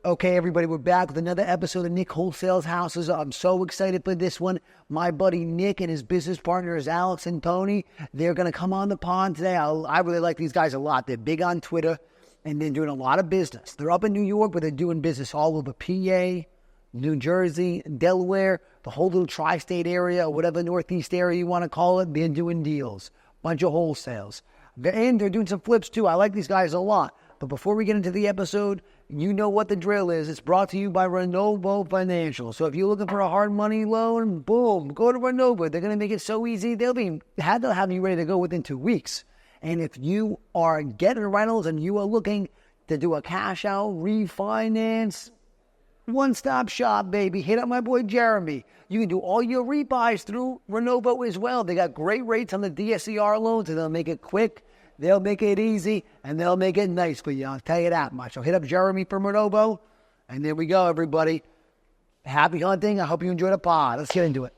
Okay, everybody, we're back with another episode of Nick Wholesales Houses. I'm so excited for this one. My buddy Nick and his business partners, Alex and Tony, they're going to come on the pond today. I really like these guys a lot. They're big on Twitter, and they're doing a lot of business. They're up in New York, but they're doing business all over PA, New Jersey, Delaware, the whole little tri-state area, or whatever Northeast area you want to call it. They're doing deals, bunch of wholesales. And they're doing some flips, too. I like these guys a lot. But before we get into the episode, you know what the drill is. It's brought to you by Renovo Financial. So if you're looking for a hard money loan, boom, go to Renovo. They're going to make it so easy. They'll have you ready to go within 2 weeks. And if you are getting rentals and you are looking to do a cash out, refinance, one-stop shop, baby. Hit up my boy Jeremy. You can do all your refis through Renovo as well. They got great rates on the DSCR loans, and they'll make it quick. They'll make it easy, and they'll make it nice for you. I'll tell you that much. So hit up Jeremy from Renovo, and there we go, everybody. Happy hunting. I hope you enjoy the pod. Let's get into it.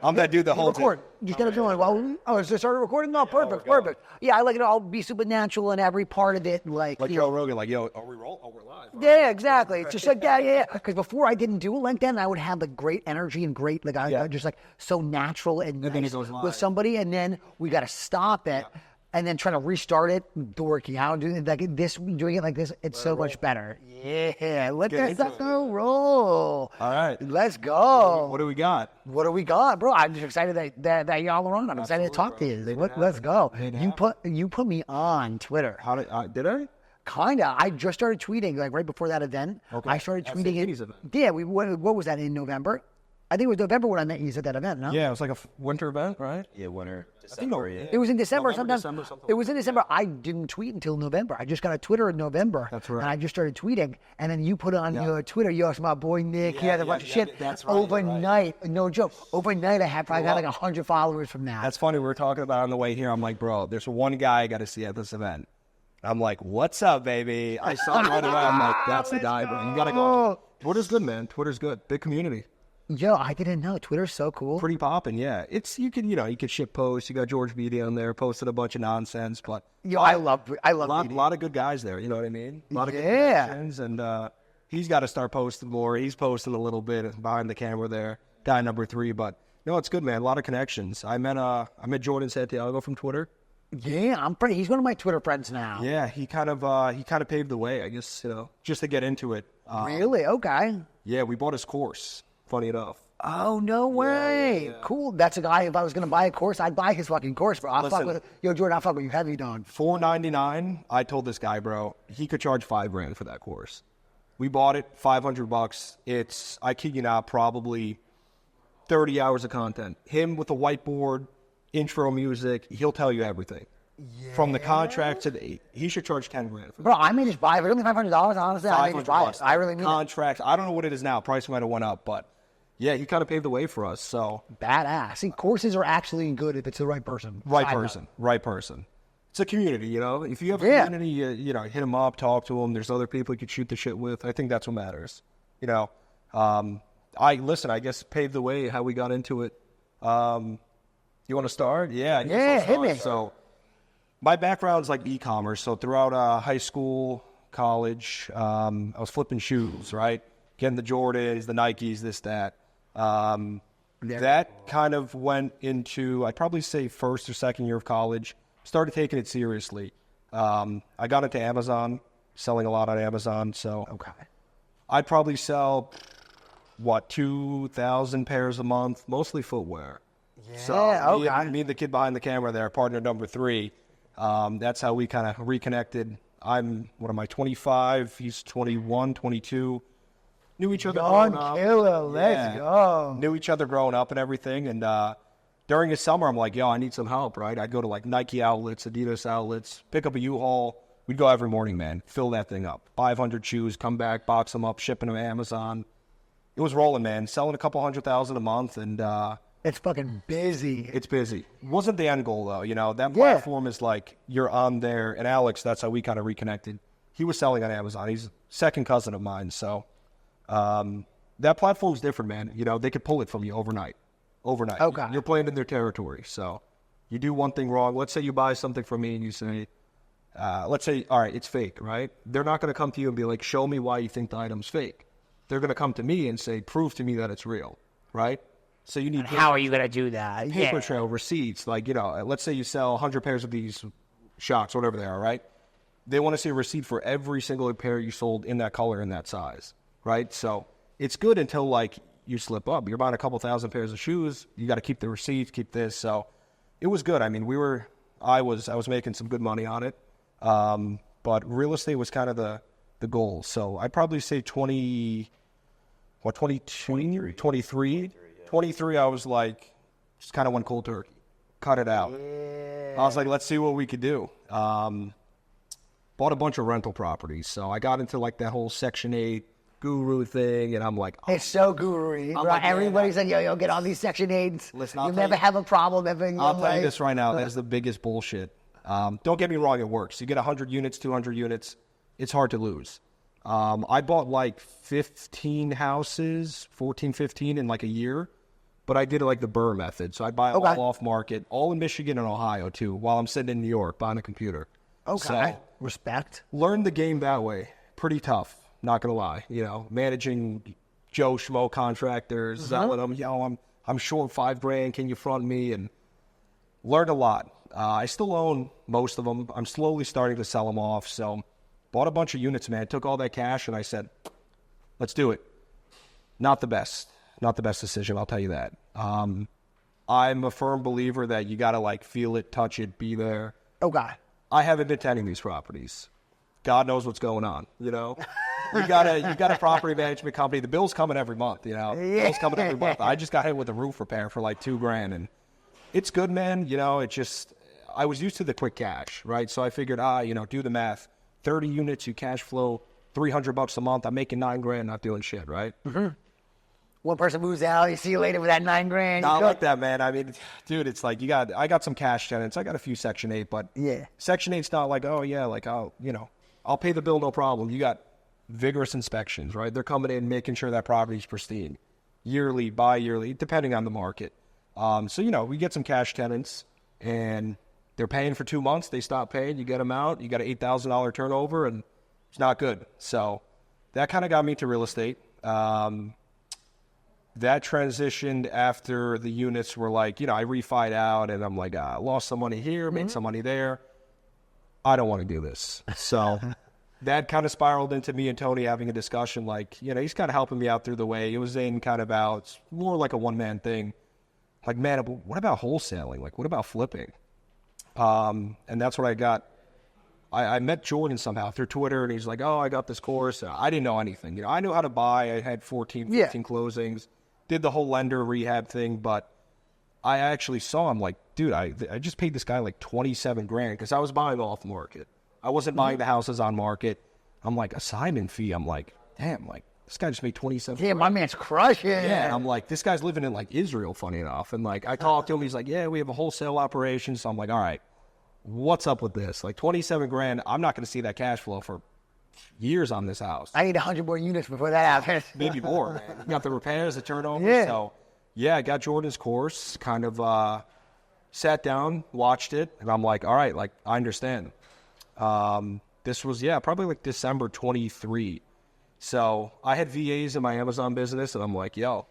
I'm that dude that holds record. it. You started doing well. Oh, is it started recording? No, perfect, perfect. Yeah, I like it. I'll be super natural in every part of it. Like Joe Rogan, like, yo, are we roll? Oh, we're live. Yeah, exactly. It's just like yeah. Because before I didn't do it like that, and I would have like great energy and great I just like so natural and nice with somebody, and then we got to stop it. Yeah. And then trying to restart it, dorky. How doing like this? Doing it like this, it's so much better. Yeah, let that sucker roll. All right, let's go. What do we got? What do we got, bro? I'm just excited that y'all are on. I'm excited to talk to you. Let's go. You put me on Twitter. How did I? Kinda. I just started tweeting like right before that event. Okay. I started tweeting it. Yeah. What was that in November? I think it was November when I met you at that event, no? Yeah, it was like a winter event, right? Yeah, winter. December, It was in December sometime. It was in December. I didn't tweet until November. I just got a Twitter in November. That's right. And I just started tweeting. And then you put it on your Twitter. You asked my boy Nick. He had a bunch of shit. That's right. Overnight, no joke. Overnight, I probably got like 100 followers from that. That's funny. We were talking about it on the way here. I'm like, bro, there's one guy I got to see at this event. I'm like, what's up, baby? I saw him right away. I'm like, that's the guy, bro. You got to go. Twitter's good, man. Twitter's good. Big community. Yo, I didn't know. Twitter's so cool. Pretty poppin', yeah. You could ship posts. You got George Beatty on there, posted a bunch of nonsense, but I love a lot of good guys there. You know what I mean? A lot of good connections, and he's got to start posting more. He's posting a little bit behind the camera there. Guy number 3, but no, it's good, man. A lot of connections. I met Jordan Santiago from Twitter. Yeah, he's one of my Twitter friends now. Yeah, he kind of paved the way, I guess, just to get into it. Really? Okay. Yeah, we bought his course. Funny enough. Oh, no way. Yeah. Cool. That's a guy, if I was going to buy a course, I'd buy his fucking course, bro. Jordan, I'll fuck with you heavy, dog. $499. I told this guy, bro, he could charge $5,000 for that course. We bought it, $500. It's, I kid you not, probably 30 hours of content. Him with a whiteboard, intro music, he'll tell you everything. Yeah. From the contract to he should charge $10,000. Bro, I may just buy it. For only $500, honestly, I may just buy it. I really mean contract. I don't know what it is now. Price might have went up, but yeah, he kind of paved the way for us. So badass. See, courses are actually good if it's the right person. Right person. It's a community, If you have a community, hit them up, talk to them. There's other people you could shoot the shit with. I think that's what matters. I guess paved the way how we got into it. You want to start? Yeah. Hit me. So my background's like e-commerce. So throughout high school, college, I was flipping shoes, right? Getting the Jordans, the Nikes, this, that. That kind of went into, I'd probably say first or second year of college. Started taking it seriously. I got into Amazon, selling a lot on Amazon. So I'd probably sell, 2,000 pairs a month, mostly footwear. Yeah, so me and the kid behind the camera there, partner number 3, that's how we kind of reconnected. I'm, 25, he's 21, 22. Knew each other growing up. Killer, let's go. Knew each other growing up and everything. And during the summer, I'm like, I need some help, right? I'd go to like Nike outlets, Adidas outlets, pick up a U-Haul. We'd go every morning, man. Fill that thing up. 500 shoes, come back, box them up, shipping them to Amazon. It was rolling, man. Selling a couple $100,000 a month. And It's fucking busy. It's busy. Wasn't the end goal though. You know, that platform is like you're on there. And Alex, that's how we kind of reconnected. He was selling on Amazon. He's a second cousin of mine. So that platform's different, man. You know, they could pull it from you overnight. Okay. You're playing in their territory. So you do one thing wrong. Let's say you buy something from me and you say, let's say, all right, it's fake, right? They're not going to come to you and be like, show me why you think the item's fake. They're going to come to me and say, prove to me that it's real, right? So you need how are you going to do that? paper trail, receipts. Like, you know, let's say you sell 100 pairs of these shocks, whatever they are, right? They want to see a receipt for every single pair you sold in that color and that size, right? So it's good until, like, you slip up. You're buying a couple thousand pairs of shoes. You got to keep the receipts, keep this. So it was good. I mean, I was making some good money on it. But real estate was kind of the goal. So I'd probably say 23. 23, I was like, just kind of went cold turkey. Cut it out. Yeah. I was like, let's see what we could do. Bought a bunch of rental properties. So I got into like that whole Section 8 guru thing, and I'm like, oh. It's so guru-y. Right? Like, everybody's like, yo, get all these Section 8s. Listen, you'll never have a problem ever in your life. I'll tell you this right now. That is the biggest bullshit. Don't get me wrong, it works. You get 100 units, 200 units, it's hard to lose. I bought like 15 houses, 14, 15 in like a year, but I did it like the Burr method. So I'd buy all off market, all in Michigan and Ohio too, while I'm sitting in New York buying a computer. Okay. So, respect. Learned the game that way. Pretty tough, not gonna lie. You know, managing Joe Schmo contractors, selling them, yo, I'm short $5,000, can you front me? And learned a lot. I still own most of them. I'm slowly starting to sell them off. So bought a bunch of units, man. Took all that cash and I said, let's do it. Not the best decision, I'll tell you that. I'm a firm believer that you got to like feel it, touch it, be there. Okay. I haven't been to any of these properties. God knows what's going on, you know? You got a property management company. The bill's coming every month, you know? The bill's coming every month. I just got hit with a roof repair for like $2,000 and it's good, man. You know, it just, I was used to the quick cash, right? So I figured, you know, do the math. 30 units, you cash flow $300 a month. I'm making $9,000, not doing shit, right? Mm-hmm. One person moves out, you see you later with that $9,000. Not like that, man. I mean, dude, it's like I got some cash tenants. I got a few Section 8, but Section 8's not like, oh yeah, like I'll pay the bill, no problem. You got vigorous inspections, right? They're coming in, making sure that property's pristine, yearly, bi-yearly, depending on the market. So, you know, we get some cash tenants and they're paying for 2 months. They stop paying. You get them out. You got an $8,000 turnover and it's not good. So that kind of got me to real estate. That transitioned after the units were like, you know, I refied out and I'm like, I lost some money here, made some money there. I don't want to do this. So that kind of spiraled into me and Tony having a discussion. Like, you know, he's kind of helping me out through the way. It was in kind of out. It's more like a one-man thing. Like, man, what about wholesaling? Like, what about flipping? And that's what I got. I met Jordan somehow through Twitter, and he's like, oh, I got this course. I didn't know anything. You know, I knew how to buy. I had 14, 15 closings. Did the whole lender rehab thing, but I actually saw him like, dude, I just paid this guy like $27,000 because I was buying off market. I wasn't buying the houses on market. I'm like, assignment fee. I'm like, damn, like this guy just made $27,000. Yeah, my man's crushing. Yeah, and I'm like, this guy's living in like Israel, funny enough. And like, I talked to him. He's like, yeah, we have a wholesale operation. So I'm like, all right, what's up with this? Like $27,000. I'm not going to see that cash flow for years on this house. I need 100 more units before that happens. Maybe more, man. You got the repairs, the turnover. Yeah. So, yeah, I got Jordan's course, kind of sat down, watched it, and I'm like, all right, like, I understand. This was, probably like December 23. So I had VAs in my Amazon business, and I'm like, yo,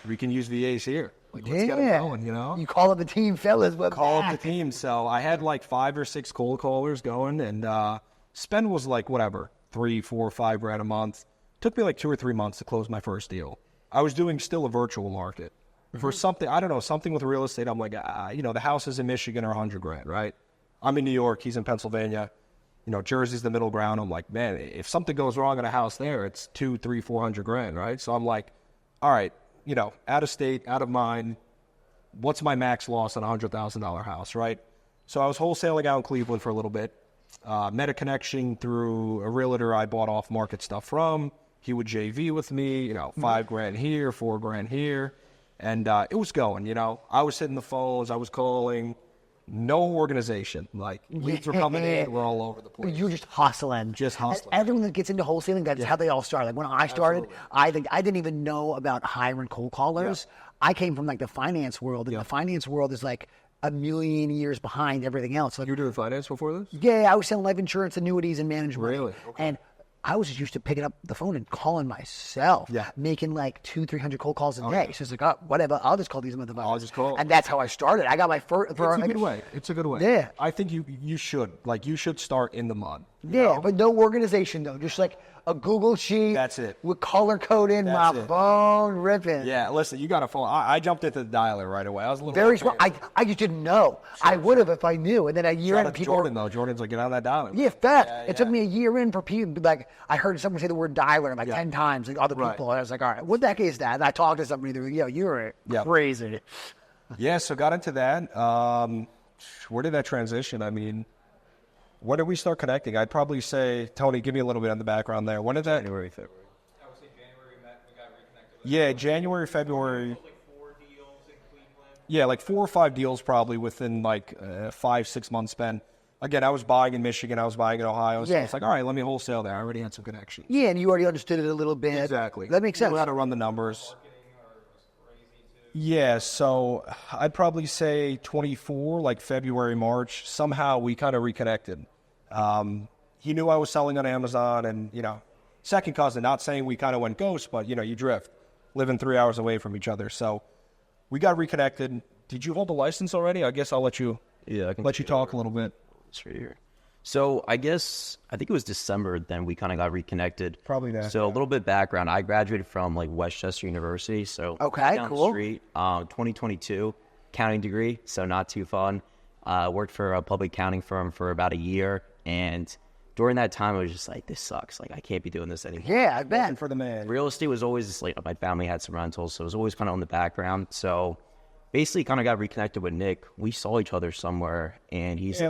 we can use VAs here. Like, let's get it going, you know? You call up the team, fellas. Call up the team. So I had like 5 or 6 cold callers going, and spend was like, whatever, $3, $4, $5,000 a month. Took me like 2 or 3 months to close my first deal. I was doing still a virtual market. For something, I don't know, something with real estate, I'm like, you know, the houses in Michigan are $100,000, right? I'm in New York, he's in Pennsylvania. You know, Jersey's the middle ground. I'm like, man, if something goes wrong in a house there, it's $200,000, $300,000, $400,000, right? So I'm like, all right, you know, out of state, out of mind, what's my max loss on a $100,000 house, right? So I was wholesaling out in Cleveland for a little bit. Met a connection through a realtor I bought off market stuff from. He would JV with me, you know, $5,000 here, $4,000 here. And it was going, you know. I was hitting the phones. I was calling. No organization. Like, leads were coming in. We're all over the place. You were just hustling. Just hustling. And everyone that gets into wholesaling, that's how they all start. Like when I started, I didn't even know about hiring cold callers. Yeah. I came from like the finance world, and the finance world is like a million years behind everything else. Like, you were doing finance before this? Yeah, I was selling life insurance, annuities, and management. Really? Okay. And I was just used to picking up the phone and calling myself. Yeah. Making like 200-300 cold calls a day. So it's like, oh, whatever, I'll just call these motherfuckers. I'll just call. And that's how I started. I got my first. It's a good way. It's a good way. Yeah. I think you should. Like, you should start in the mud. Yeah, know? but no organization though. Just like a Google sheet. That's it. With color coding, my phone ripping. Yeah, listen, you got a phone. I jumped into the dialer right away. I was a little very smart. I just didn't know. I would have if I knew. And then a year in, people. Jordan though. Jordan's like, get on that dialer. Yeah, fact. It took me a year in for people. Like, I heard someone say the word dialer like 10 times. Like other people. And I was like, all right, what the heck is that? And I talked to somebody. They're like, yo, you're crazy. Yeah. So got into that. Where did that transition? I mean, when did we start connecting? I'd probably say, Tony, give me a little bit on the background there. When did that? January, February. I would say January we got reconnected. Yeah, January, February. Like 4 deals in Cleveland. Yeah, like 4 or 5 deals probably within like 5-6 months span. Again, I was buying in Michigan. I was buying in Ohio. So it's like, all right, let me wholesale there. I already had some connections. Yeah, and you already understood it a little bit. Exactly. That makes sense. You know how to run the numbers. Yeah, so I'd probably say 24, like February, March. Somehow we kind of reconnected. He knew I was selling on Amazon, and, you know, second cousin, not saying we kind of went ghost, but, you know, you drift, living 3 hours away from each other. So we got reconnected. Did you hold the license already? I guess I'll let you talk a little bit. It's right here. So I think it was December then we kind of got reconnected. Probably that. So a little bit background. I graduated from like Westchester University. So down the street, 2022, accounting degree. So not too fun. Worked for a public accounting firm for about a year. And during that time, I was just like, this sucks. Like, I can't be doing this anymore. Yeah, I bet. For the man. Real estate was always like, my family had some rentals. So it was always kind of on the background. So basically kind of got reconnected with Nick. We saw each other somewhere, and he's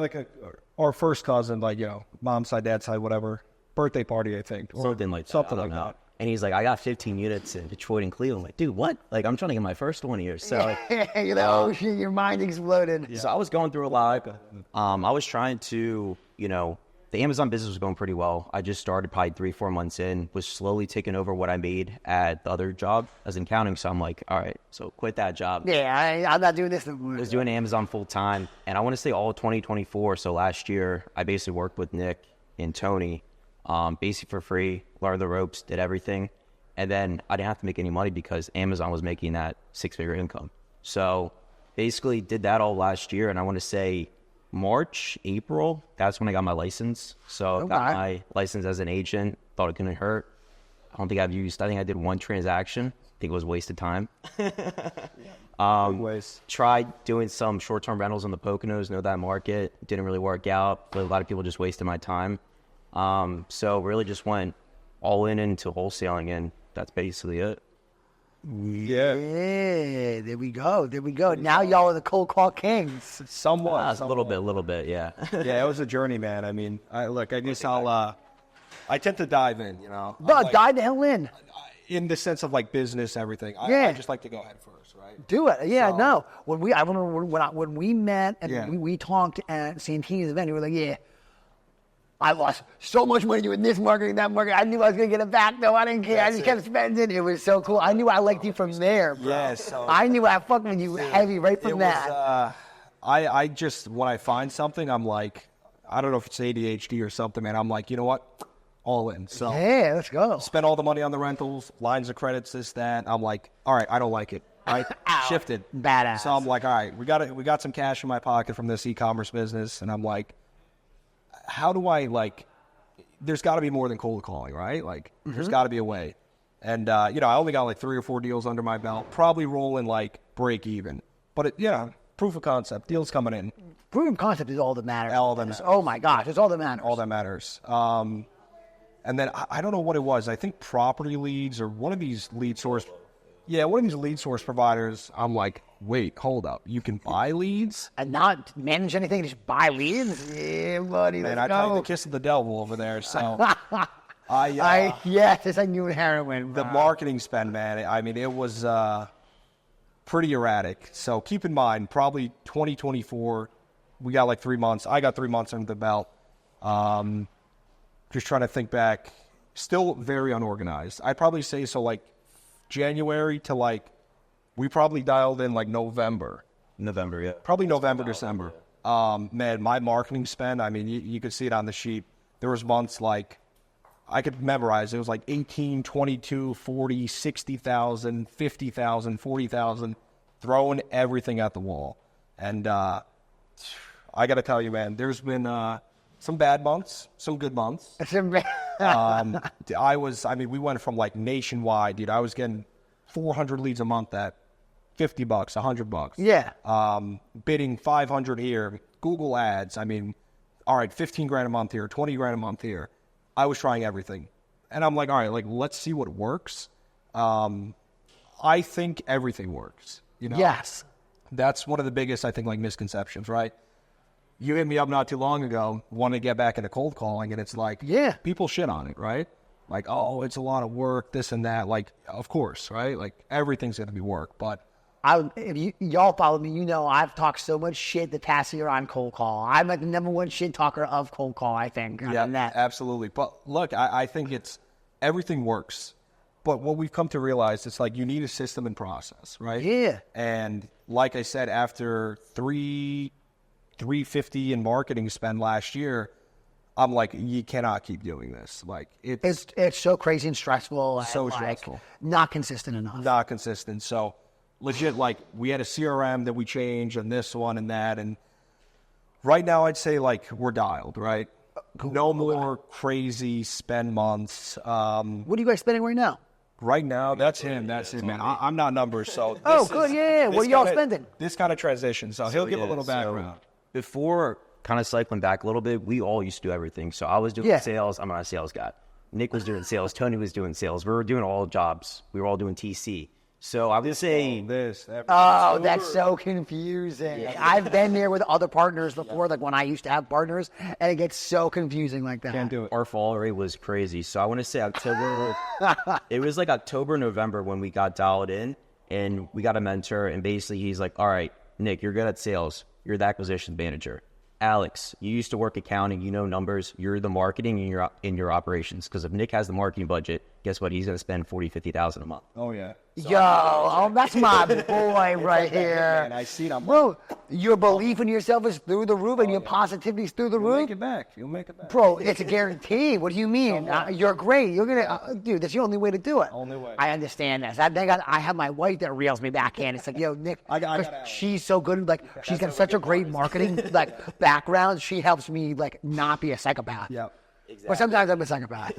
our first cousin, like, you know, mom's side, dad's side, whatever, birthday party, I think, or something like that. And he's like, I got 15 units in Detroit and Cleveland. I'm like, dude, what? Like, I'm trying to get my first one here. So you know, oh shit, your mind exploded. Yeah. So I was going through a lot. I was trying to, you know, the Amazon business was going pretty well. I just started probably 3-4 months in, was slowly taking over what I made at the other job as in accounting. So I'm like, all right, so quit that job. Yeah, I'm not doing this anymore. I was doing Amazon full time, and I want to say all of 2024. So last year, I basically worked with Nick and Tony, basically for free, learned the ropes, did everything. And then I didn't have to make any money because Amazon was making that 6-figure income. So basically did that all last year, and I want to say March, April, that's when I got my license. So got my license as an agent. Thought it couldn't hurt. I don't think I think I did one transaction. I think it was a waste of time. Tried doing some short-term rentals in the Poconos, know that market. Didn't really work out. But a lot of people just wasted my time. So really just went all in into wholesaling, and that's basically it. Yeah, there we go. Now y'all are the cold call kings. Somewhat. A little bit, yeah. Yeah, it was a journey, man. I mean, I tend to dive in, you know. Dive the hell in. In the sense of like business, everything. I just like to go ahead first, right? Do it. Yeah, no. I remember when we met and we talked at Santini's event, we were like, yeah, I lost so much money doing this market and that market. I knew I was going to get it back, though. I didn't care. I just kept spending. It was so cool. I knew I liked you from there, bro. Yes. So I knew I fucked with you heavy right from that. I just, when I find something, I'm like, I don't know if it's ADHD or something, man. I'm like, you know what? All in. So yeah, let's go. Spend all the money on the rentals, lines of credits, this, that. I'm like, all right, I don't like it. Right? Shifted. Badass. So I'm like, all right, we got some cash in my pocket from this e-commerce business, and I'm like, how do I, like, there's got to be more than cold calling, right? Like, there's got to be a way. And, you know, I only got like 3 or 4 deals under my belt, probably rolling like break even. But, proof of concept, deals coming in. Proof of concept is all that matters. All that matters. Oh, my gosh, it's all that matters. All that matters. And then I don't know what it was. I think property leads or one of these lead source providers, I'm like, wait, hold up. You can buy leads? And not manage anything, just buy leads? Yeah, buddy, man, I tried the kiss of the devil over there, so... yes, it's like new heroin. The marketing spend, man, I mean, it was pretty erratic. So keep in mind, probably 2024, we got like 3 months. I got 3 months under the belt. Just trying to think back. Still very unorganized. I'd probably say so like January to like, we probably dialed in like November. November, yeah. Probably November, December. Man, my marketing spend, I mean, you could see it on the sheet. There was months like, I could memorize. It was like 18, 22, 40, 60,000, 50,000, 40,000, throwing everything at the wall. And I got to tell you, man, there's been some bad months, some good months. We went from like nationwide, dude. I was getting 400 leads a month at $50, $100. Yeah. Bidding 500 here, Google ads. I mean, all right, 15 grand a month here, 20 grand a month here. I was trying everything. And I'm like, all right, like, let's see what works. I think everything works. You know? Yes. That's one of the biggest, I think, like misconceptions, right? You hit me up not too long ago, want to get back into cold calling, and it's like, yeah, people shit on it, right? Like, oh, it's a lot of work, this and that. Like, of course, right? Like, everything's going to be work, but if y'all follow me, you know I've talked so much shit the past year on cold call. I'm like the number one shit talker of cold call, I think. Yeah, absolutely. But look, I think everything works. But what we've come to realize, it's like you need a system and process, right? Yeah. And like I said, after $350 in marketing spend last year, I'm like, you cannot keep doing this. Like it's so crazy and stressful. So and stressful. Not consistent enough. Not consistent. So legit, like we had a CRM that we changed and this one and that. And right now I'd say like we're dialed, right? No more crazy spend months. What are you guys spending right now? Right now, that's him. That's it, man. I'm not numbers, so. Good, yeah. What are y'all spending? This kind of transition, so he'll give a little background. Before, kind of cycling back a little bit, we all used to do everything. So I was doing sales. I'm not a sales guy. Nick was doing sales. Tony was doing sales. We were doing all jobs. We were all doing TC. So I would say that's so confusing. Yeah. I've been there with other partners before, like when I used to have partners, and it gets so confusing like that. Can't do it. Our fall rate was crazy. So I want to say October. It was like October, November when we got dialed in, and we got a mentor, and basically he's like, all right, Nick, you're good at sales. You're the acquisition manager. Alex, you used to work accounting, you know numbers, you're the marketing and you're in your operations. Because if Nick has the marketing budget, guess what? He's going to spend $40,000-$50,000 a month. Oh, yeah. So, that's my boy right here. Man, I see it. Bro, your belief in yourself is through the roof and your positivity is through the roof. You'll make it back. Bro, it's a guarantee. What do you mean? You're great. You're going to, dude, that's the only way to do it. Only way. I understand this. I have my wife that reels me back in. It's like, yo, Nick, she's so good. Like, she's got such a great marketing, like, background. She helps me, like, not be a psychopath. Yep. Exactly. But sometimes I'm a psychopath.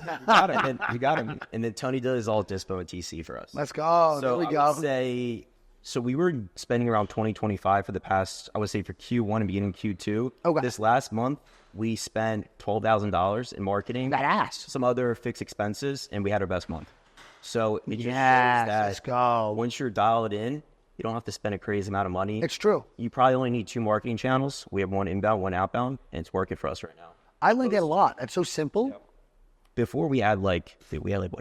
You got him. And then Tony does all dispo and TC for us. Let's go. So there we go. I would say, so we were spending around $20-$25 for the past, I would say for Q1 and beginning of Q2. Okay. This last month, we spent $12,000 in marketing. That ass. Some other fixed expenses, and we had our best month. So it just shows Yes, that let's go. once you're dialed in, you don't have to spend a crazy amount of money. It's true. You probably only need 2 marketing channels. We have one inbound, one outbound, and it's working for us right now. I like that a lot. It's so simple. Yep. Before we had what,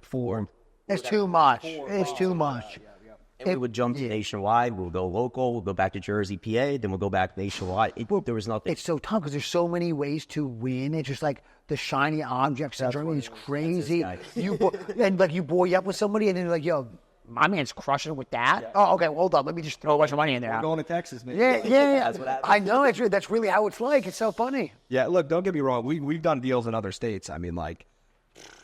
4? It's too much. It's too much. And we would jump to nationwide. We'll go local. We'll go back to Jersey, PA. Then we'll go back nationwide. There was nothing. It's so tough because there's so many ways to win. It's just like the shiny object syndrome is crazy. You buoy up with somebody and then you're like, yo, my man's crushing with that. Yeah. Oh, okay, hold up. Let me just throw a bunch of money in there. We're going to Texas, man. Yeah. That's what happens. I know. That's really how it's like. It's so funny. Yeah, look, don't get me wrong. We've done deals in other states. I mean, like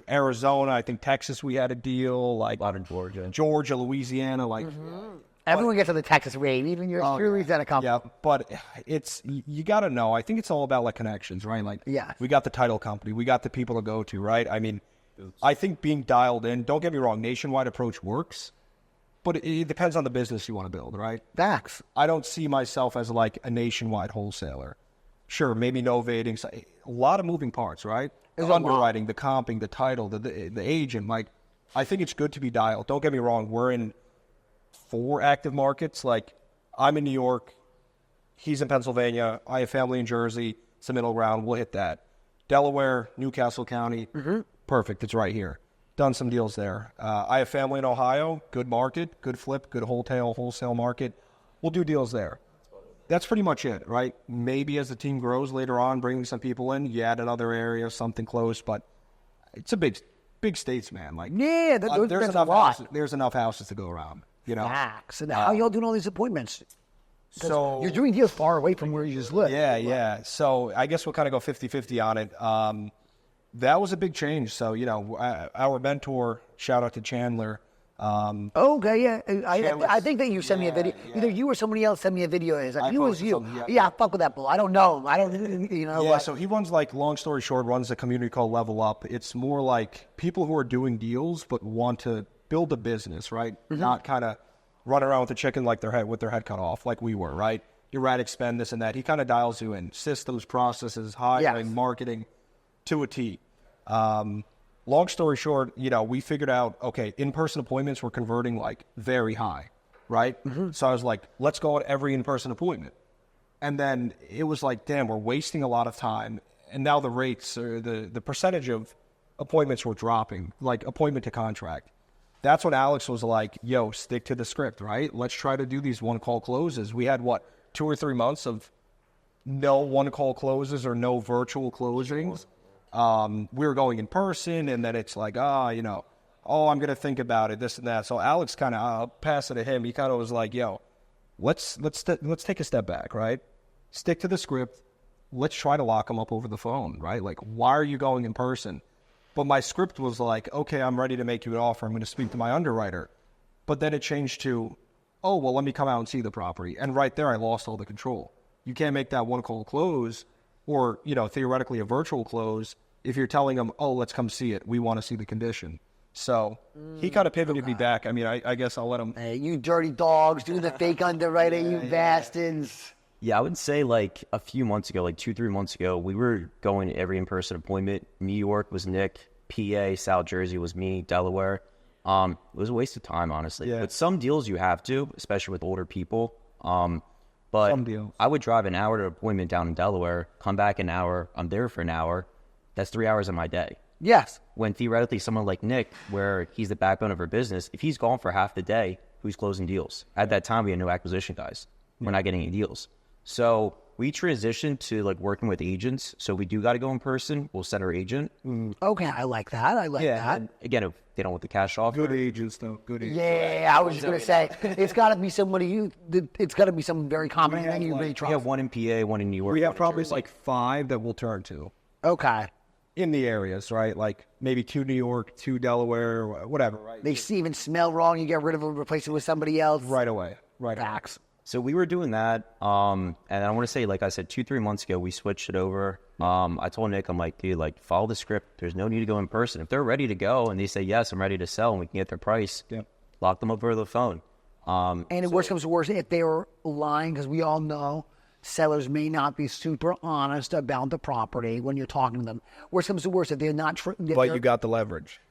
Arizona, I think Texas, we had a deal. Like a lot of Georgia, Louisiana. Like everyone gets on the Texas wave. Even your Truly's at a company. Yeah, but you got to know. I think it's all about like connections, right? Like we got the title company, we got the people to go to, right? I mean, I think being dialed in. Don't get me wrong. Nationwide approach works. But it depends on the business you want to build, right? Facts. I don't see myself as like a nationwide wholesaler. Sure, maybe novating. A lot of moving parts, right? The underwriting, the comping, the title, the agent. Like, I think it's good to be dialed. Don't get me wrong. We're in 4 active markets. Like, I'm in New York. He's in Pennsylvania. I have family in Jersey. It's the middle ground. We'll hit that. Delaware, Newcastle County. Perfect. It's right here. done some deals there. I have family in Ohio, good market, good flip, good wholesale market. We'll do deals there. That's pretty much it, right? Maybe as the team grows later on, bringing some people in, you add another area, something close, but it's a big states, man. Like, Yeah, there's that's enough a lot. houses, there's enough houses to go around, you know? Facts. And how y'all doing all these appointments? 'Cause So you're doing deals far away from where you just live. Yeah. So I guess we'll kind of go 50-50 on it. That was a big change. So, you know, our mentor, shout out to Chandler. Okay, yeah. I think that you sent me a video. Yeah. Either you or somebody else sent me a video. It's like, I it was posted you. something, Yeah, fuck with that bull. I don't know. I don't, you know. Yeah, like- so he runs, like, long story short, runs a community called Level Up. It's more like people who are doing deals but want to build a business, right? Not kind of run around with a chicken like with their head cut off, like we were, right? Erratic spend, this and that. He kind of dials you in. Systems, processes, hiring, marketing, to a T. Long story short, you know, we figured out, okay, in-person appointments were converting, like, very high, right? So I was like, let's go at every in-person appointment. And then it was like, damn, we're wasting a lot of time. And now the rates, or the percentage of appointments were dropping, like appointment to contract. That's when Alex was like, yo, stick to the script, right? Let's try to do these one-call closes. We had, 2 or 3 months of no one-call closes or no virtual closings. We were going in person, and then it's like, you know, I'm going to think about it, this and that. So Alex kind of, I'll pass it to him. He kind of was like, yo, let's take a step back, right? Stick to the script. Let's try to lock them up over the phone, right? Like, why are you going in person? But my script was like, okay, I'm ready to make you an offer. I'm going to speak to my underwriter. But then it changed to, well, let me come out and see the property. And right there, I lost all the control. You can't make that one call close or, you know, theoretically a virtual close if you're telling them, let's come see it. We want to see the condition. So he kind of pivoted me back. I mean, I guess I'll let him. Hey, you dirty dogs, doing the fake underwriting, you bastards. Yeah, I would say like a few months ago, like 2-3 months ago, we were going to every in-person appointment. New York was Nick, PA, South Jersey was me, Delaware. It was a waste of time, honestly. Yeah. But some deals you have to, especially with older people. But Some deals. I would drive an hour to an appointment down in Delaware, come back an hour, I'm there for an hour. That's 3 hours of my day. Yes. When theoretically someone like Nick, where he's the backbone of our business, if he's gone for half the day, who's closing deals? At that time, we had no acquisition guys. We're not getting any deals. So we transitioned to like working with agents. So we do got to go in person. We'll send our agent. Okay, I like that. I like that. And again, if they don't want the cash offer. Good agents, though. Good agents. Yeah, I was just gonna say it's got to be somebody it's got to be someone very competent that you really We trust. have one in PA, one in New York. We have one in probably Jersey. like 5 that we'll turn to Okay, in the areas, right? Like maybe 2 New York, 2 Delaware, whatever, right? they even smell wrong. You get rid of them, replace it with somebody else. Right away. Right away. Facts. So we were doing that, and I want to say, like I said, 2-3 months ago, we switched it over. I told Nick, I'm like, dude, like, follow the script. There's no need to go in person. If they're ready to go and they say, yes, I'm ready to sell, and we can get their price, lock them up over the phone. And if worst comes to worst, if they were lying, because we all know sellers may not be super honest about the property when you're talking to them. Worst comes to worst, if they're not... But you got the leverage.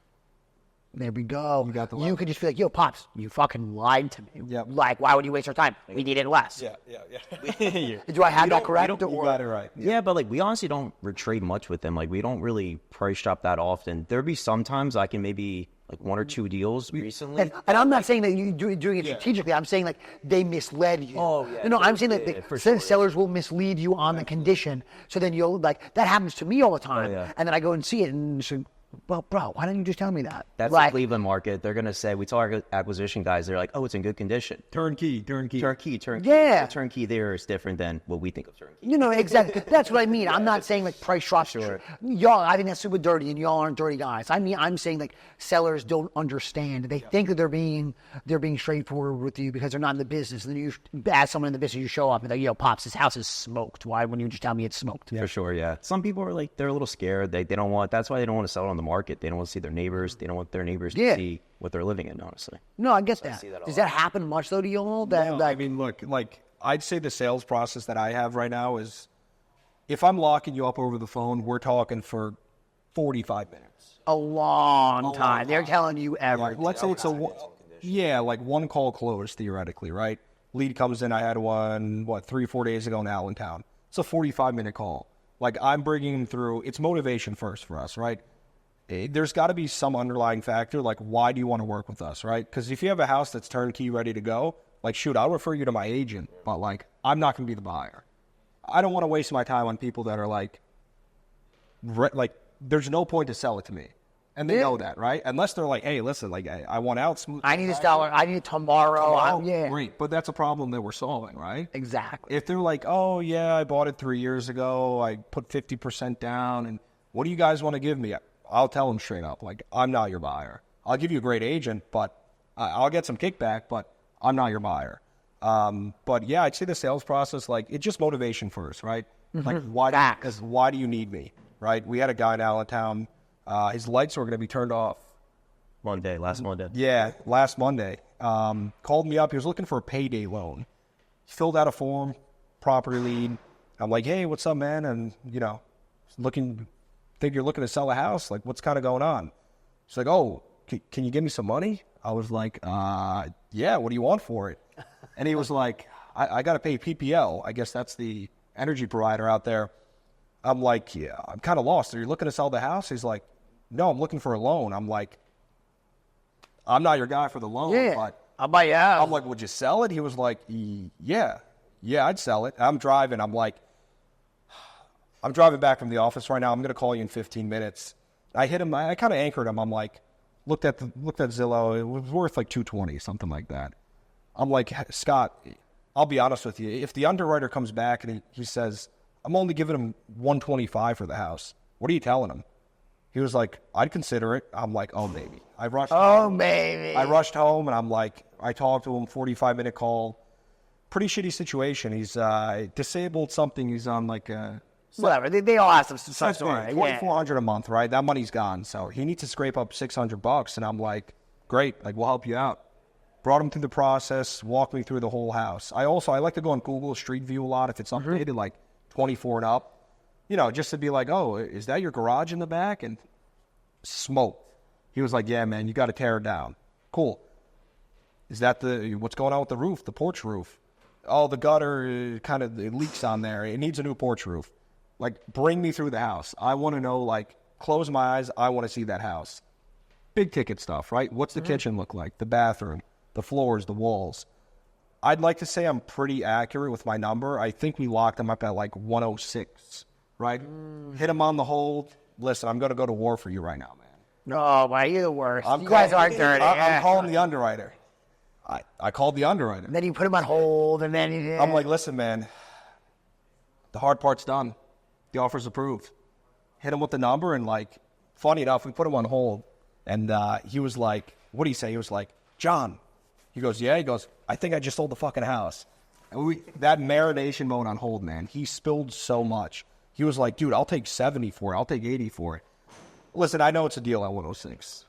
There we go. You got the You could just be like, yo, Pops, you fucking lied to me. Yep. Like, why would you waste our time? We needed less. Yeah. Do I have that correct? You got it right. Yeah, but like we honestly don't trade much with them. Like we don't really price shop that often. There'd be sometimes I can maybe like 1 or 2 deals recently. And I'm not saying that you're doing it strategically. I'm saying like they misled you. Oh, yeah. No, I'm saying that for sure, sellers will mislead you on the condition. So then you'll like, that happens to me all the time. yeah. And then I go and see it and say, well, bro, why didn't you just tell me that? That's like, the Cleveland market. They're gonna say we tell our acquisition guys. They're like, oh, it's in good condition. Turnkey. Turnkey. Yeah. The turnkey there is different than what we think of turnkey. You know, exactly. That's what I mean. I'm not saying like price shops. Sure. Y'all, I think that's super dirty, and y'all aren't dirty guys. I mean, I'm saying like sellers don't understand. They think that they're being straightforward with you because they're not in the business. And then you, as someone in the business, you show up and like, yo, Pops, this house is smoked. Why wouldn't you just tell me it's smoked? For sure, yeah. Some people are like, they're a little scared. They don't want, that's why they don't want to sell it on the market. They don't want to see their neighbors. They don't want their neighbors to see what they're living in, honestly. No, I get that. see that a Does lot. that happen much though to y'all? That, No, like, I mean, look, like I'd say the sales process that I have right now is if I'm locking you up over the phone, we're talking for 45 minutes. a long time. They're telling you everything. Let's say it's like one call close theoretically, right? Lead comes in. I had one 3 or 4 days ago in Allentown. It's a 45-minute call. Like I'm bringing them through. It's motivation first for us, right? there's got to be some underlying factor, like, why do you want to work with us, right? Because if you have a house that's turnkey, ready to go, like, shoot, I'll refer you to my agent, but, like, I'm not going to be the buyer. I don't want to waste my time on people that are, like, there's no point to sell it to me. And they know that, right? Unless they're like, hey, listen, like, I want out smooth. I need $1. I need it tomorrow. Yeah. Great, but that's a problem that we're solving, right? Exactly. If they're like, oh, yeah, I bought it 3 years ago, I put 50% down, and what do you guys want to give me? I'll tell them straight up, like, I'm not your buyer. I'll give you a great agent, but I'll get some kickback, but I'm not your buyer. But, yeah, I'd say the sales process, like, it's just motivation first, right? Like, why do you need me, right? We had a guy in Allentown. His lights were going to be turned off. Last Monday. Yeah, last Monday. Called me up. He was looking for a payday loan. He filled out a form, property lead. I'm like, hey, what's up, man? And, think you're looking to sell a house? Like, what's kind of going on? He's like, oh, can you give me some money? I was like, yeah, what do you want for it? And he was like, I got to pay PPL. I guess that's the energy provider out there. I'm like, yeah, I'm kind of lost. Are you looking to sell the house? He's like, no, I'm looking for a loan. I'm like, I'm not your guy for the loan, but I'll buy you out. I'm like, would you sell it? He was like, yeah, I'd sell it. I'm driving. I'm like, I'm driving back from the office right now. I'm going to call you in 15 minutes. I hit him. I kind of anchored him. I'm like, looked at Zillow. It was worth like $220, something like that. I'm like, Scott, I'll be honest with you. If the underwriter comes back and he says, I'm only giving him $125 for the house, what are you telling him? He was like, I'd consider it. I'm like, oh, baby. I rushed home, and I'm like, I talked to him, 45-minute call. Pretty shitty situation. He's disabled something. He's on like a... Whatever. They all have some stuff. $2,400 a month, right? That money's gone. So he needs to scrape up $600. And I'm like, great. Like, we'll help you out. Brought him through the process, walked me through the whole house. I like to go on Google Street View a lot if it's updated, like 24 and up. Just to be like, oh, is that your garage in the back? And smoked. He was like, yeah, man, you got to tear it down. Cool. Is that what's going on with the roof, the porch roof? Oh, the gutter kind of leaks on there. It needs a new porch roof. Like, bring me through the house. I want to know, like, close my eyes. I want to see that house. Big ticket stuff, right? What's the kitchen look like? The bathroom, the floors, the walls. I'd like to say I'm pretty accurate with my number. I think we locked him up at like 106, right? Hit him on the hold. Listen, I'm going to go to war for you right now, man. No, boy, you're the worst. You guys are dirty. I'm calling the underwriter. I called the underwriter. And then you put him on hold, and then I'm like, listen, man, the hard part's done. The offer's approved. Hit him with the number, and like, funny enough, we put him on hold, and he was like, what do you say? He was like, John. He goes, yeah. He goes, I think I just sold the fucking house. And that marination mode on hold, man, he spilled so much. He was like, dude, I'll take 70 for it. I'll take 80 for it. Listen, I know it's a deal at 106.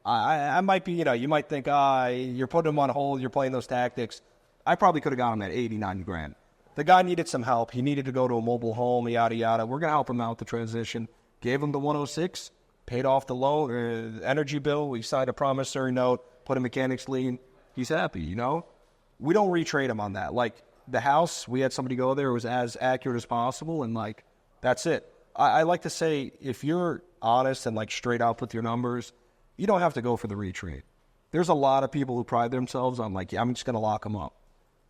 I might be, you might think, you're putting him on hold, you're playing those tactics. I probably could have got him at 80, 90 grand. The guy needed some help. He needed to go to a mobile home, yada, yada. We're going to help him out with the transition. Gave him the 106, paid off the loan, energy bill. We signed a promissory note, put a mechanics lien. He's happy, We don't retrade him on that. Like, the house, we had somebody go there. It was as accurate as possible, and, like, that's it. I like to say, if you're honest and, like, straight up with your numbers, you don't have to go for the retrade. There's a lot of people who pride themselves on, like, yeah, I'm just going to lock them up.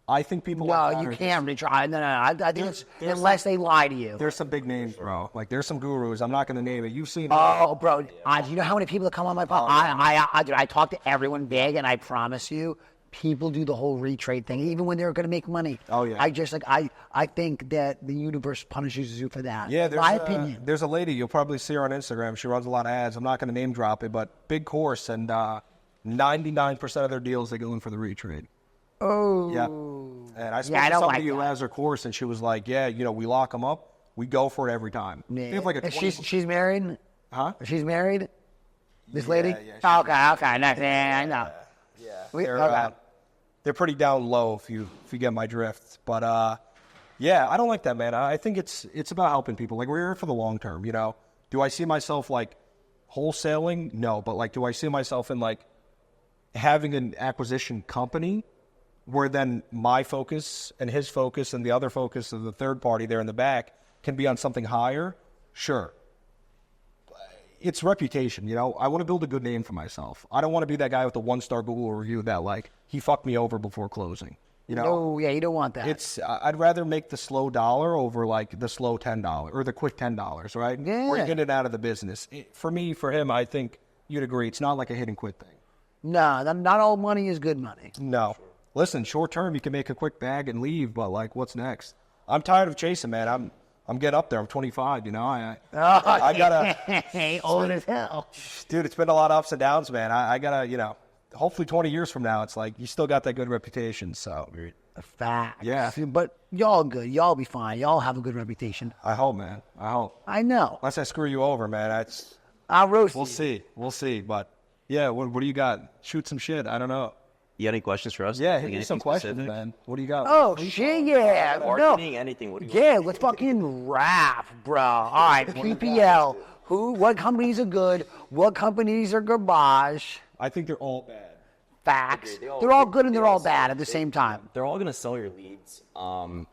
I think people... No, you can't retry. No. I think it's unless they lie to you. There's some big names, bro. Like, there's some gurus. I'm not going to name it. You've seen... Oh, bro. Do you know how many people that come on my podcast? I talk to everyone big, and I promise you, people do the whole retrade thing, even when they're going to make money. Oh, yeah. I think that the universe punishes you for that. Yeah, my opinion. There's a lady, you'll probably see her on Instagram. She runs a lot of ads. I'm not going to name drop it, but big course, and 99% of their deals, they go in for the retrade. Oh. Yeah. And I spoke to somebody who has her course, and she was like, yeah, we lock them up. We go for it every time. Yeah. They have like a she's married? Huh? She's married? This lady? Yeah. Okay. I know. Yeah. They're pretty down low if you get my drift. But, yeah, I don't like that, man. I think it's about helping people. Like, we're here for the long term, Do I see myself, like, wholesaling? No. But, like, do I see myself in, like, having an acquisition company where then my focus and his focus and the other focus of the third party there in the back can be on something higher? Sure. it's reputation, you know. I want to build a good name for myself. I don't want to be that guy with the 1-star Google review that like he fucked me over before closing. You know, Oh, yeah, you don't want that. I'd rather make the slow dollar over like the slow $10 or the quick $10, right? Yeah. Or get it out of the business. For me, for him, I think you'd agree. It's not like a hit and quit thing. No, not all money is good money. No. Listen, short term, you can make a quick bag and leave, but like, what's next? I'm tired of chasing, man. I'm getting up there. I'm 25, you know. I gotta. Old as hell. Dude, it's been a lot of ups and downs, man. I gotta, you know. Hopefully 20 years from now, it's like you still got that good reputation. So, Facts. Yeah. But y'all good. Y'all be fine. Y'all have a good reputation. I hope, man. I hope. I know. Unless I screw you over, man. I'll roast We'll you. see. We'll see. But yeah, what do you got? Shoot some shit. I don't know. You got any questions for us? Yeah, Like hit me anything some questions, specific? man. What do you got? Oh, shit, yeah. Marketing, No. anything. What do you Yeah, let's fucking rap, bro. All right, PPL. What companies are good? What companies are garbage? I think they're all bad. Facts. They're all good and they're all bad at the same time. They're all going to sell your leads. Oh,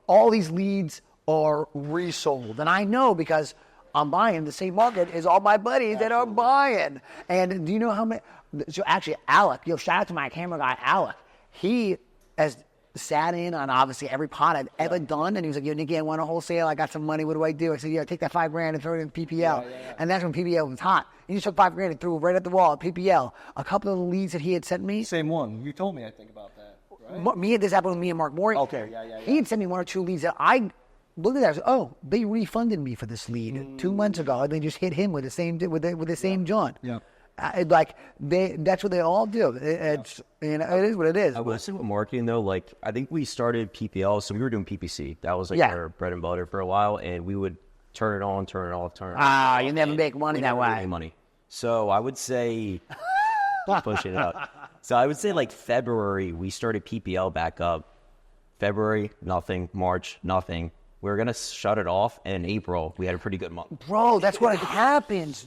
all these leads are resold. And I know because I'm buying the same market as all my buddies that are buying. And do you know how many? So actually, Alec, shout out to my camera guy, Alec. He has sat in on obviously every pot I've ever done. And he was like, yo, Nicky, I want to wholesale. I got some money. What do I do? I said, yeah, take that $5,000 and throw it in PPL. And that's when PPL was hot. He just took $5,000 and threw it right at the wall at PPL. A couple of the leads that he had sent me. Same one. You told me, I think, about that. Right? This happened with me and Mark Morey. Okay, yeah. He had sent me 1 or 2 leads that I looked at that. I was like, oh, they refunded me for this lead 2 months ago, and they just hit him with the same same John. Yeah. That's what they all do. It's it is what it is. I will say with marketing though, like I think we started PPL, so we were doing PPC. That was like our bread and butter for a while, and we would turn it on, turn it off, turn it on. You never make money that never made way. any money. So I would say pushing it up. So I would say like February we started PPL back up. February nothing, March nothing. We were gonna shut it off, and in April we had a pretty good month. Bro, that's what happens.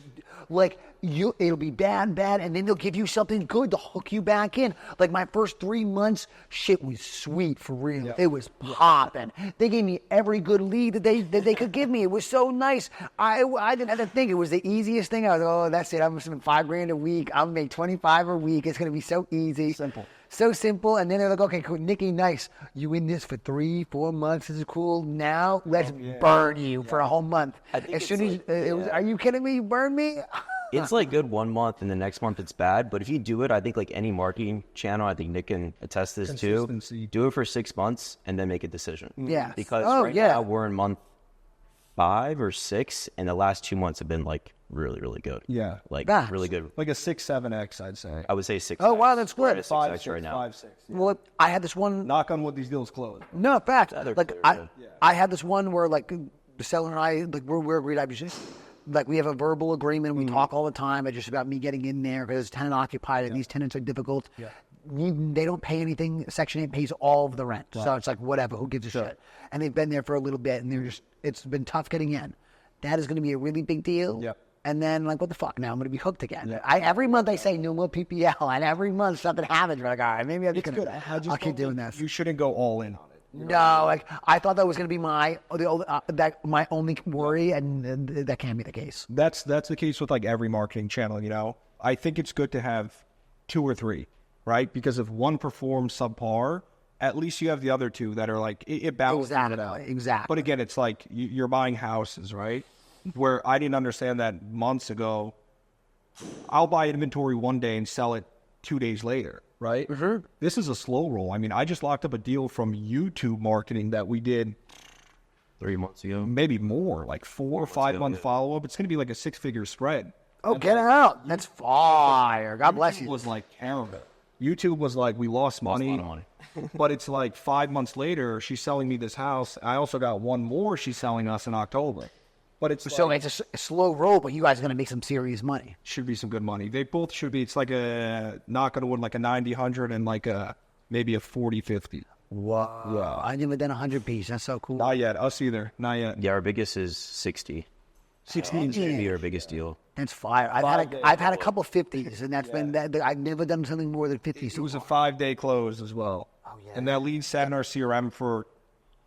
Like it'll be bad, and then they'll give you something good to hook you back in. Like my first 3 months, shit was sweet for real. It was popping. They gave me every good lead that they could give me. It was so nice. I didn't have to think. It was the easiest thing. I was like, oh, that's it. I'm gonna spend $5,000 a week. I'll make 25 a week. It's gonna be so easy. Simple. So simple. And then they're like, okay, cool, Nicky, nice. You in this for 3-4 months. This is cool. Now let's burn you for a whole month. As soon as are you kidding me? You burn me? It's like good 1 month, and the next month it's bad. But if you do it, I think like any marketing channel, I think Nick can attest this too. Consistency. Do it for 6 months and then make a decision. Yeah. Because right now we're in month 5 or 6, and the last 2 months have been like really, really good. Yeah. Like Facts. really good. Like a 6-7x, I'd say. I would say 6. Oh, wow, that's good. We're at a 6X 5-6 right now. 5-6. Yeah. Well, I had this one. Knock on wood, these deals close. No, fact. they're Like clear, I had this one where like the seller and I we're agreed. Like we have a verbal agreement. We talk all the time. It's just about me getting in there because it's tenant occupied and these tenants are difficult. Yeah. They don't pay anything. Section 8 pays all of the rent. So it's like whatever. Who gives a shit? And they've been there for a little bit, and it's been tough getting in. That is going to be a really big deal. Yep. And then, like, what the fuck? Now I'm going to be hooked again. Every month I say no more PPL, and every month something happens. We're like, all right, maybe I'm just going to. I'll keep doing this. You shouldn't go all in on it. No, like I thought that was going to be my only worry, and that can't be the case. That's the case with like every marketing channel, you know. I think it's good to have 2 or 3, right? Because if one performs subpar, at least you have the other 2 that are like it balances it out. Exactly. But again, it's like you're buying houses, right? Where I didn't understand that months ago. I'll buy inventory one day and sell it 2 days later, right? Mm-hmm. This is a slow roll. I mean, I just locked up a deal from YouTube marketing that we did 3 months ago. maybe more, like 4 or 5 month follow-up. It's going to be like a 6-figure spread. Oh, get out. That's fire. God bless YouTube you. was like terrible. YouTube was like, we lost money. a lot of money. But it's like 5 months later, she's selling me this house. I also got one more she's selling us in October. But it's So like, it's a slow roll, but you guys are going to make some serious money. should be some good money. They both should be. It's like a, knock on wood, like a 90-100 and like a maybe a 40-50. Wow. Yeah. I never done 100 piece. That's so cool. Not yet. Us either. Not yet. Yeah, our biggest is 60. 16. Should be our biggest deal. That's fire. I've had a couple 50s, and that's been that. I've never done something more than 50. It was a 5-day close as well. Oh, yeah. And that lead sat in our CRM for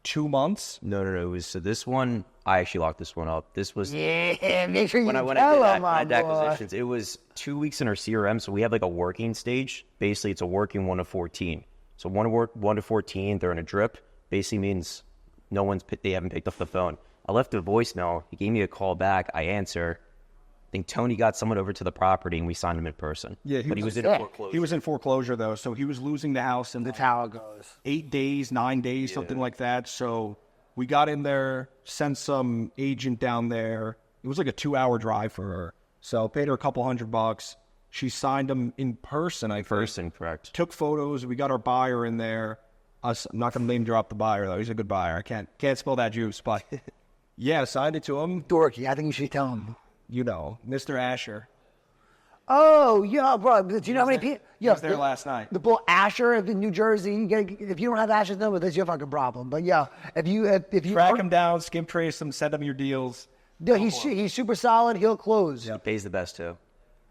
2 months. No. It was, so this one, I actually locked this one up. This was Yeah, make sure you when I tell did them, my boy. acquisitions. It was 2 weeks in our CRM, so we have like a working stage. Basically, it's a working 1 to 14. So 1 to 14, they're in a drip. Basically means they haven't picked up the phone. I left a voicemail. He gave me a call back. I answer. I think Tony got someone over to the property and we signed him in person. Yeah, but he was in sick. foreclosure. He was in foreclosure though, so he was losing the house in That's how it goes. 8 days, 9 days, something like that. So we got in there, sent some agent down there. It was like a 2-hour drive for her. So paid her a couple $100. She signed him in person, I think. person, correct. Took photos. We got our buyer in there. I'm not gonna name drop the buyer though. He's a good buyer. I can't spill that juice, but yeah, signed it to him. Dorky, I think you should tell him. You know, Mr. Asher. Oh, yeah, bro. Do you know how many people? He was there last night. The bull Asher in New Jersey. If you don't have Asher's number, that's your fucking problem. But yeah, if you Track him down, skip trace him, send him your deals. no, he's super solid. He'll close. He pays the best too.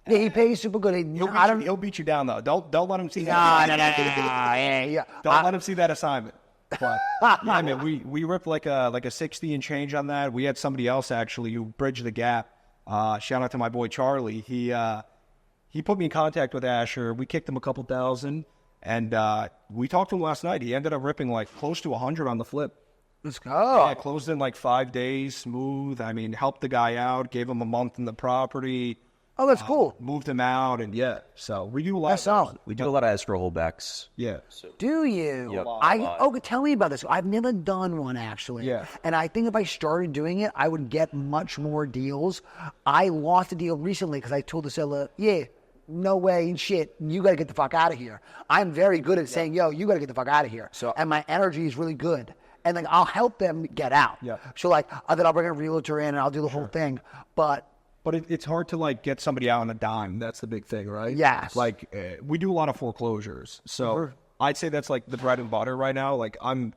Yeah, he pays super good. He'll beat you down though. Don't let him see that. No. Yeah. Don't let him see that assignment. But yeah, man, we ripped like a 60 and change on that. We had somebody else actually who bridged the gap. Shout out to my boy Charlie. He put me in contact with Asher. We kicked him a couple thousand, and we talked to him last night. He ended up ripping like close to 100 on the flip. Let's go. Yeah, closed in like 5 days, smooth. I mean, helped the guy out, gave him a month in the property. Oh, that's cool. Moved him out, and yeah. So we do a lot. That's solid. We do a lot of escrow holdbacks. Yeah. Do you? Yep. Tell me about this. I've never done one actually. Yeah. And I think if I started doing it, I would get much more deals. I lost a deal recently because I told the seller, yeah, no way, shit, you got to get the fuck out of here. I'm very good at saying, yo, you got to get the fuck out of here. And my energy is really good. And like, I'll help them get out. Yeah. So like, then I'll bring a realtor in and I'll do the whole thing. But it's hard to like get somebody out on a dime. That's the big thing, right? Yes. Like we do a lot of foreclosures, so I'd say that's like the bread and butter right now. Like I'm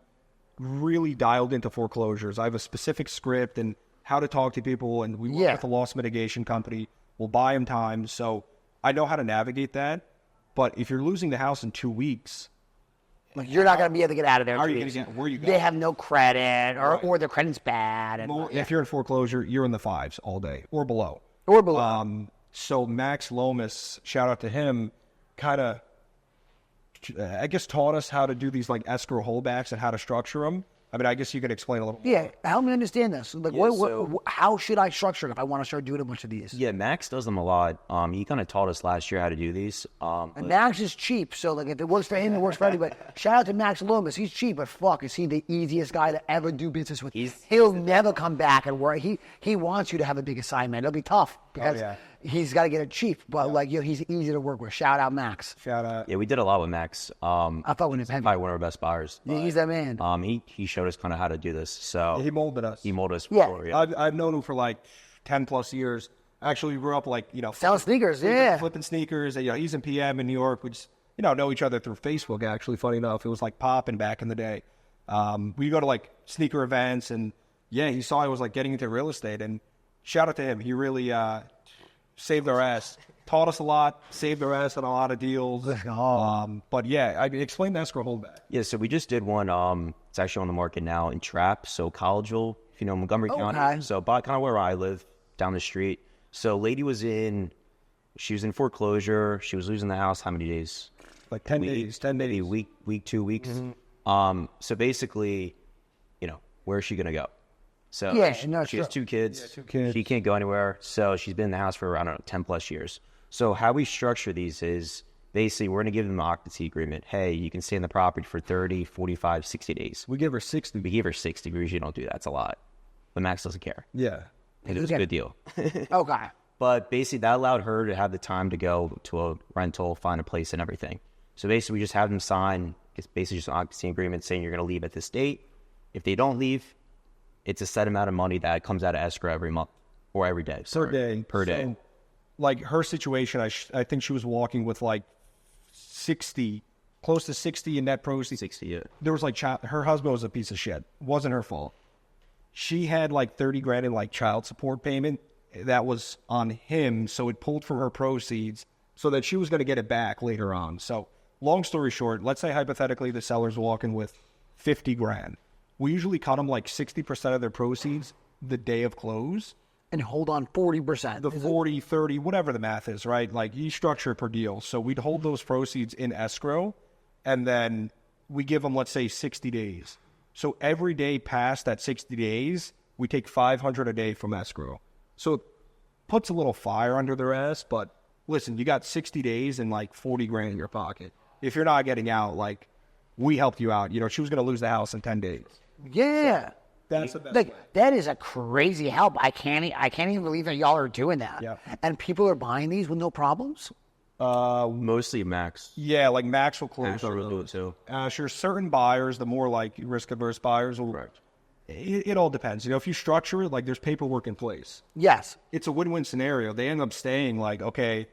really dialed into foreclosures. I have a specific script and how to talk to people, and we work with a loss mitigation company. We'll buy them time, so I know how to navigate that. But if you're losing the house in 2 weeks, like, you're not going to be able to get out of there. how are you going to get? Where you go? They have no credit, or their credit's bad. And, If you're in foreclosure, you're in the 5s all day or below. So Max Lomas, shout out to him, kind of, I guess, taught us how to do these like escrow holdbacks and how to structure them. I mean, I guess you could explain a little more. Yeah, help me understand this. Like, how should I structure it if I want to start doing a bunch of these? Yeah, Max does them a lot. He kind of taught us last year how to do these. And Max is cheap, so like if it works for him, it works for anybody. Shout out to Max Lomas. He's cheap, but fuck, is he the easiest guy to ever do business with? He'll never come back and work. He wants you to have a big assignment. It'll be tough because he's got to get it cheap, but like he's easy to work with. Shout out Max. Shout out. Yeah, we did a lot with Max. I thought when he's probably one of our best buyers. Yeah, he's that man. He showed us kind of how to do this. So he molded us. He molded us before. Yeah. I've known him for like 10 plus years. Actually, we grew up like selling sneakers. Flipping sneakers. And, he's in PM in New York. We just know each other through Facebook. Actually, funny enough, it was like popping back in the day. We go to like sneaker events, and he saw I was like getting into real estate, and shout out to him. He really saved our ass. Taught us a lot, saved our ass on a lot of deals. But I explain the escrow holdback. Yeah, so we just did one. It's actually on the market now in Trap. So Collegeville, if you know Montgomery County. So about kind of where I live, down the street. So lady was in foreclosure. She was losing the house. How many days? Like 10 days. 10 days. Maybe a week, 2 weeks. So basically, where is she gonna go? So she has 2 kids. 2 kids. She can't go anywhere. So she's been in the house for, I don't know, 10 plus years. So how we structure these is basically we're going to give them an occupancy agreement. Hey, you can stay in the property for 30, 45, 60 days. We give her 60. We give her 60. We usually don't do that. It's a lot. But Max doesn't care. Yeah. It was a good deal. Okay. But basically that allowed her to have the time to go to a rental, find a place and everything. So basically we just have them sign, it's basically just an occupancy agreement saying you're going to leave at this date. If they don't leave, it's a set amount of money that comes out of escrow every month or every day. Per day. So, like her situation, I think she was walking with like 60, close to 60 in net proceeds. 60, yeah. There was like her husband was a piece of shit. Wasn't her fault. She had like 30 grand in like child support payment that was on him, so it pulled from her proceeds so that she was going to get it back later on. So long story short, let's say hypothetically the seller's walking with 50 grand. We usually cut them like 60% of their proceeds the day of close. And hold on 40%. The 40, 30, whatever the math is, right? Like you structure it per deal. So we'd hold those proceeds in escrow and then we give them, let's say, 60 days. So every day past that 60 days, we take $500 a day from escrow. So it puts a little fire under their ass, but listen, you got 60 days and like 40 grand in your pocket. If you're not getting out, like we helped you out. You know, she was going to lose the house in 10 days. Yeah. That's the best Like way. that is a crazy help. I can't even believe that y'all are doing that. Yeah. And people are buying these with no problems. Mostly max. Yeah, like max will close. Max will do it too. Sure, certain buyers, the more like risk-averse buyers, will. Correct. It all depends. You know, if you structure it, like there's paperwork in place. Yes. It's a win-win scenario. They end up staying like, okay,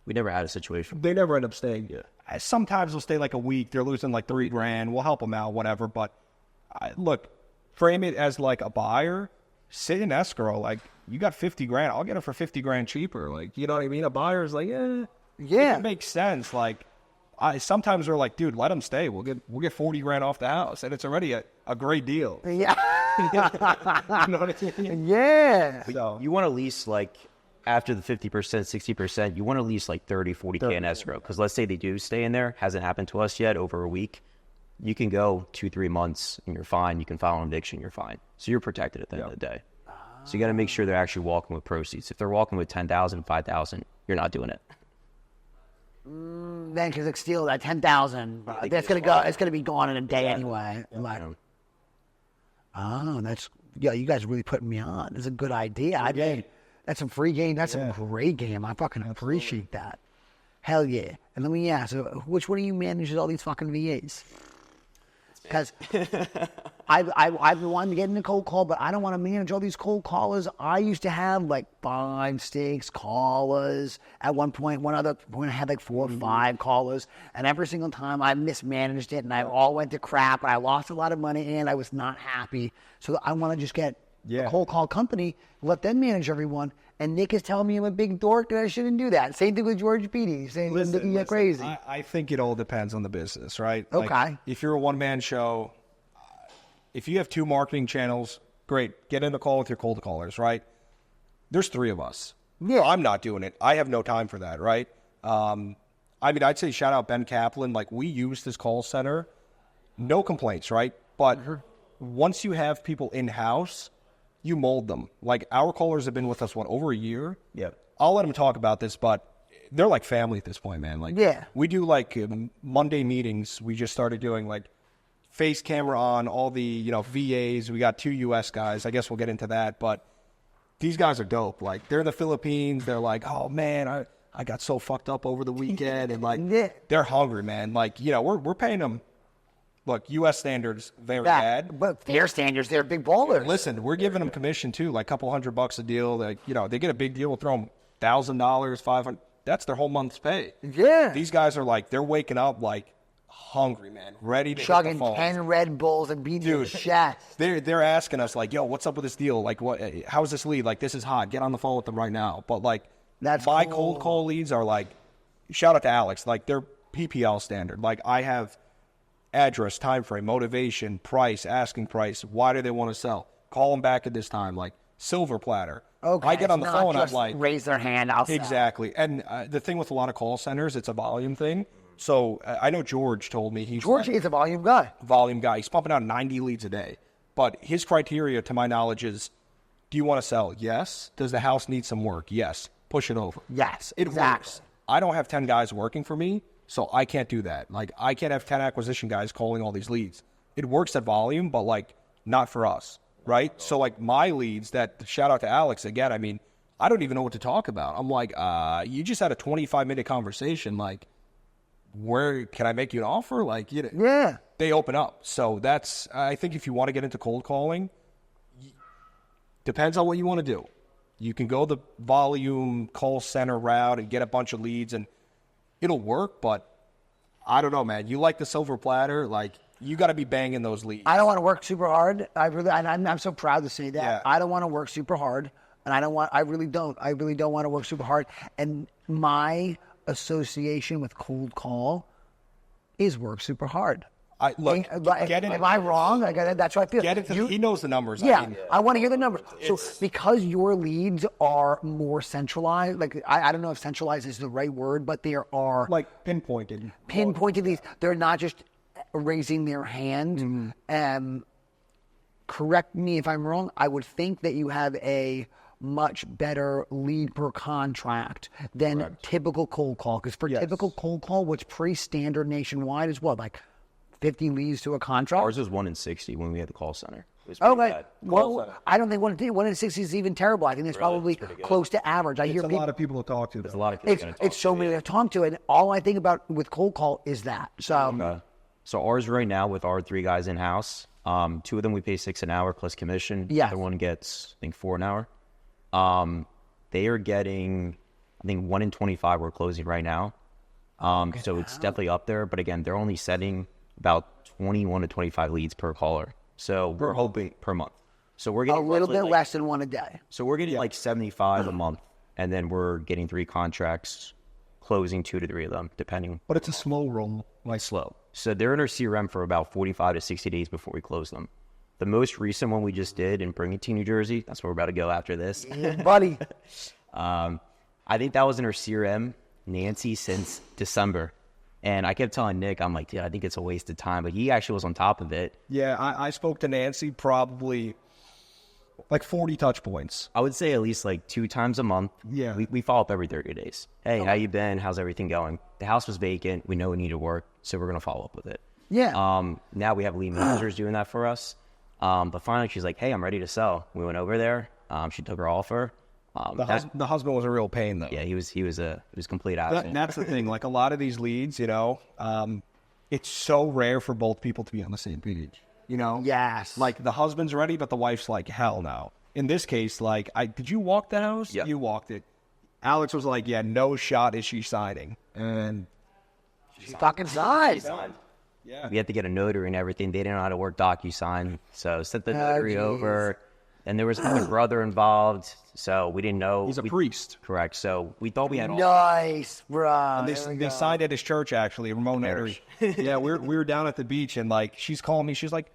We never had a situation. they never end up staying. Yeah. Sometimes they'll stay like a week. They're losing like $3 grand. We'll help them out, whatever. But look, frame it as like a buyer. Sit in escrow. Like you got 50 grand. I'll get it for 50 grand cheaper. Like, you know what I mean? A buyer's like, Yeah. it makes sense. Like, sometimes they're like, dude, let them stay. We'll get 40 grand off the house, and it's already a great deal. Yeah. You know what I mean? Yeah. So You want to lease like after the 50%, 60%, you want to lease like 30, 40K in escrow. Because let's say they do stay in there. Hasn't happened to us yet over a week. You can go 2-3 months and you're fine. You can file an eviction, you're fine. So you're protected at the end of the day. So you got to make sure they're actually walking with proceeds. If they're walking with 10,000, 5,000, you're not doing it. Then because it's still that 10,000, that's gonna go. It's gonna be gone in a day anyway. Like, that's you guys are really putting me on. That's a good idea. I mean, that's some free game. That's some great game. I fucking appreciate that. Hell yeah. And let me ask, which one of you manages all these fucking VAs? Because I've been wanting to get into cold call, but I don't want to manage all these cold callers. I used to have like 5, 6 callers. At one point I had like 4 or 5 callers, and every single time I mismanaged it, and I all went to crap, and I lost a lot of money, and I was not happy. So I want to just get a cold call company, let them manage everyone. And Nick is telling me I'm a big dork that I shouldn't do that. Same thing with George Beatty, saying you're crazy. I think it all depends on the business, right? Okay. Like, if you're a one-man show, if you have 2 marketing channels, great. Get in a call with your cold callers, right? There's 3 of us. Yeah. I'm not doing it. I have no time for that, right? I mean, I'd say shout out Ben Kaplan. Like, we use this call center. No complaints, right? But once you have people in-house, you mold them. Like, our callers have been with us, over a year? Yep. I'll let them talk about this, but they're like family at this point, man. Like, we do like Monday meetings. We just started doing like face camera on all the, VAs. We got 2 US guys. I guess we'll get into that, but these guys are dope. Like, they're in the Philippines. They're like, oh man, I got so fucked up over the weekend, and like, they're hungry, man. Like, we're paying them. Look, U.S. standards, very bad. But their standards, they're big ballers. Listen, we're giving them commission too, like a couple $100 a deal. Like, they get a big deal, we'll throw them $1,000, $500. That's their whole month's pay. Yeah. These guys are like, they're waking up like hungry, man, ready to chugging hit the phone. 10 Red Bulls and beating the chest. They're asking us like, yo, what's up with this deal? Like, how's this lead? Like, this is hot. Get on the phone with them right now. But like, my cold call leads are like, shout out to Alex. Like, they're PPL standard. Like, I have address, time frame, motivation, price, asking price. Why do they want to sell? Call them back at this time. Like, silver platter. Okay, I get on the it's not phone. I'm just like, raise their hand. I'll sell. exactly. And the thing with a lot of call centers, it's a volume thing. So I know George told me George is a volume guy. Volume guy. He's pumping out 90 leads a day. But his criteria, to my knowledge, is: do you want to sell? Yes. Does the house need some work? Yes. Push it over. Yes, It exactly. works. I don't have 10 guys working for me, so I can't do that. Like, I can't have 10 acquisition guys calling all these leads. It works at volume, but like, not for us, right? So like, my leads, that shout out to Alex again. I mean, I don't even know what to talk about. I'm like, you just had a 25-minute conversation. Like, where can I make you an offer? Like, Yeah. they open up. So that's, I think if you want to get into cold calling, depends on what you want to do. You can go the volume call center route and get a bunch of leads, and it'll work, but I don't know, man. You like the silver platter, like, you got to be banging those leads. I don't want to work super hard. I'm so proud to say that. Yeah. I don't want to work super hard, and I really don't want to work super hard. And my association with cold call is work super hard. Look, get it. Am I wrong? Like, that's what I feel. Get it. He knows the numbers. Yeah, I mean, I want to hear the numbers. So because your leads are more centralized, like I don't know if centralized is the right word, but there are like pinpointed leads. They're not just raising their hand. Correct me if I'm wrong. I would think that you have a much better lead per contract than typical cold call. Because for typical cold call, what's pretty standard nationwide is what, like 50 leads to a contract? Ours was 1 in 60 when we had the call center. It was pretty Okay. bad. Well, I don't think 1 in 60 is even terrible. I think that's probably close to average. I hear It's a people. lot of people to talk to. There's a lot of kids going to talk It's so many to talk to, and all I think about with cold call is that. So So ours right now with our 3 guys in house, 2 of them we pay $6 an hour plus commission. Yes. The other one gets I think $4 an hour. They are getting I think 1 in 25 we're closing right now. So it's definitely up there. But again, they're only setting about 21 to 25 leads per caller. So Per whole beat. per month. So we're a getting little roughly bit less than one a day. So we're getting like 75 a month, and then we're getting 3 contracts, closing 2 to 3 of them, depending. But it's a slow roll, like Slow. So they're in our CRM for about 45 to 60 days before we close them. The most recent one we just did in Bringington, New Jersey, that's where we're about to go after this. Buddy. I think that was in our CRM, Nancy, since December. And I kept telling Nick, I'm like, dude, I think it's a waste of time. But he actually was on top of it. Yeah, I spoke to Nancy probably like 40 touch points. I would say at least like 2 times a month. Yeah. We follow up every 30 days. Hey, how you been? How's everything going? The house was vacant. We know we need to work, so we're going to follow up with it. Yeah. Now we have lead managers doing that for us. But finally, she's like, hey, I'm ready to sell. We went over there. She took her offer. The husband was a real pain, though. Yeah, he was complete asshole. That's the thing. Like a lot of these leads, it's so rare for both people to be on the same page. Yes. Like the husband's ready, but the wife's like, hell no. In this case, like, did you walk the house? Yeah. You walked it. Alex was like, yeah, no shot is she signing. And she fucking signed. yeah, We had to get a notary and everything. They didn't know how to work DocuSign, so sent the notary over. And there was another brother involved, so we didn't know. he's a priest. Correct. So we thought we had all. Nice, bro. And they signed at his church, actually, a remote notary. Yeah, we were down at the beach, and like she's calling me. She's like,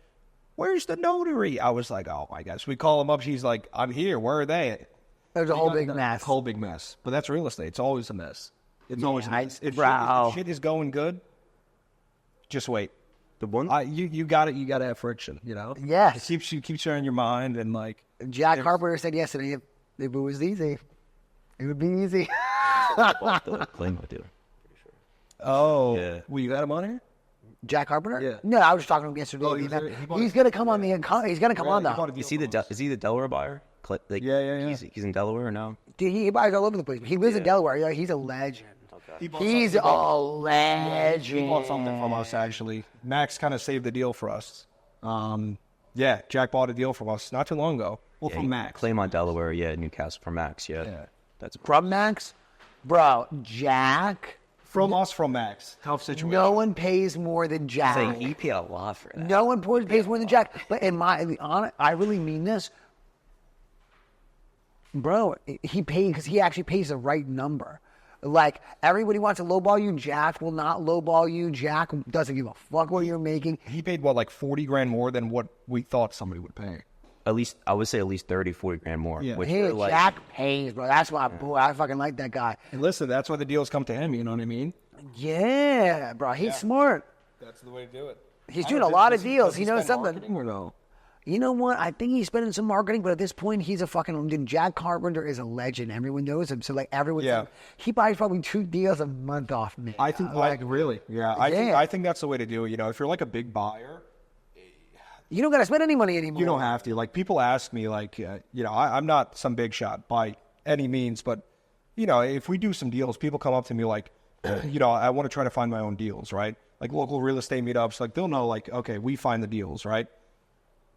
"Where's the notary?" I was like, "Oh my gosh." We call him up. She's like, "I'm here. Where are they?" There's a whole big mess. Whole big mess. But that's real estate. It's always a mess. It's always a mess. If bro. shit is going good, just wait. The one. You got it. You got to have friction. Yes. It keeps you in your mind, and like Jack Carpenter said yesterday, if it was easy, it would be easy. the claim dealer. oh, Yeah. well, you got him on here? Jack Carpenter? Yeah. No, I was just talking to him yesterday. Oh, he bought He's gonna come on the. He's gonna come on He bought though. a deal Is he from us. is he the Delaware buyer? Yeah. He's in Delaware or no? Dude, he buys all over the place. He lives in Delaware. Yeah, he's a legend. He bought He's something. a legend. He bought something from us, actually. Max kind of saved the deal for us. Yeah, Jack bought a deal from us not too long ago. Well, from Max. Claymont, Delaware. Yeah, Newcastle from Max. Yeah. Yeah. That's From Max, bro. Jack. From us, from Max. Tough situation. No one pays more than Jack. saying he paid a lot for that. No one pays more than Jack. But I really mean this, bro. He paid because he actually pays the right number. Like everybody wants to lowball you. Jack will not lowball you. Jack doesn't give a fuck what you're making. He paid, what, like 40 grand more than what we thought somebody would pay. At least I would say at least 30, 40 grand more. Yeah. Which Hey, we're like, Jack pays, bro. That's why, boy, I fucking like that guy. And listen, that's why the deals come to him, you know what I mean? Yeah, bro. He's smart. That's the way to do it. He's doing a lot of deals. He knows something. Marketing or no? You know what? I think he's spending some marketing, but at this point, he's a fucking. Dude, Jack Carpenter is a legend. Everyone knows him. So, like, everyone. Yeah. He buys probably 2 deals a month off me. I think, really? Yeah. I think that's the way to do it. If you're like a big buyer, You don't got to spend any money anymore. you don't have to. Like, people ask me, like, I'm not some big shot by any means, but, if we do some deals, people come up to me like, I want to try to find my own deals, right? Like local real estate meetups, like they'll know, like, okay, we find the deals, right?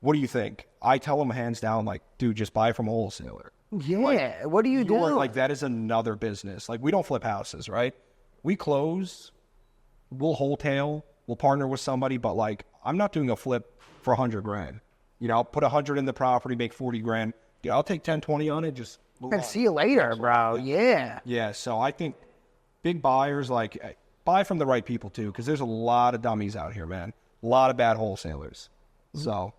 What do you think? I tell them hands down, like, dude, just buy from a wholesaler. Yeah. What do you do? Like, that is another business. Like, we don't flip houses, right? We close, we'll wholesale, we'll partner with somebody, but like, I'm not doing a flip for 100 grand. I'll put 100 in the property, make 40 grand. I'll take 10, 20 on it, just move And on. see you later, bro. Yeah. Yeah, so I think big buyers, like, buy from the right people too, because there's a lot of dummies out here, man. A lot of bad wholesalers. So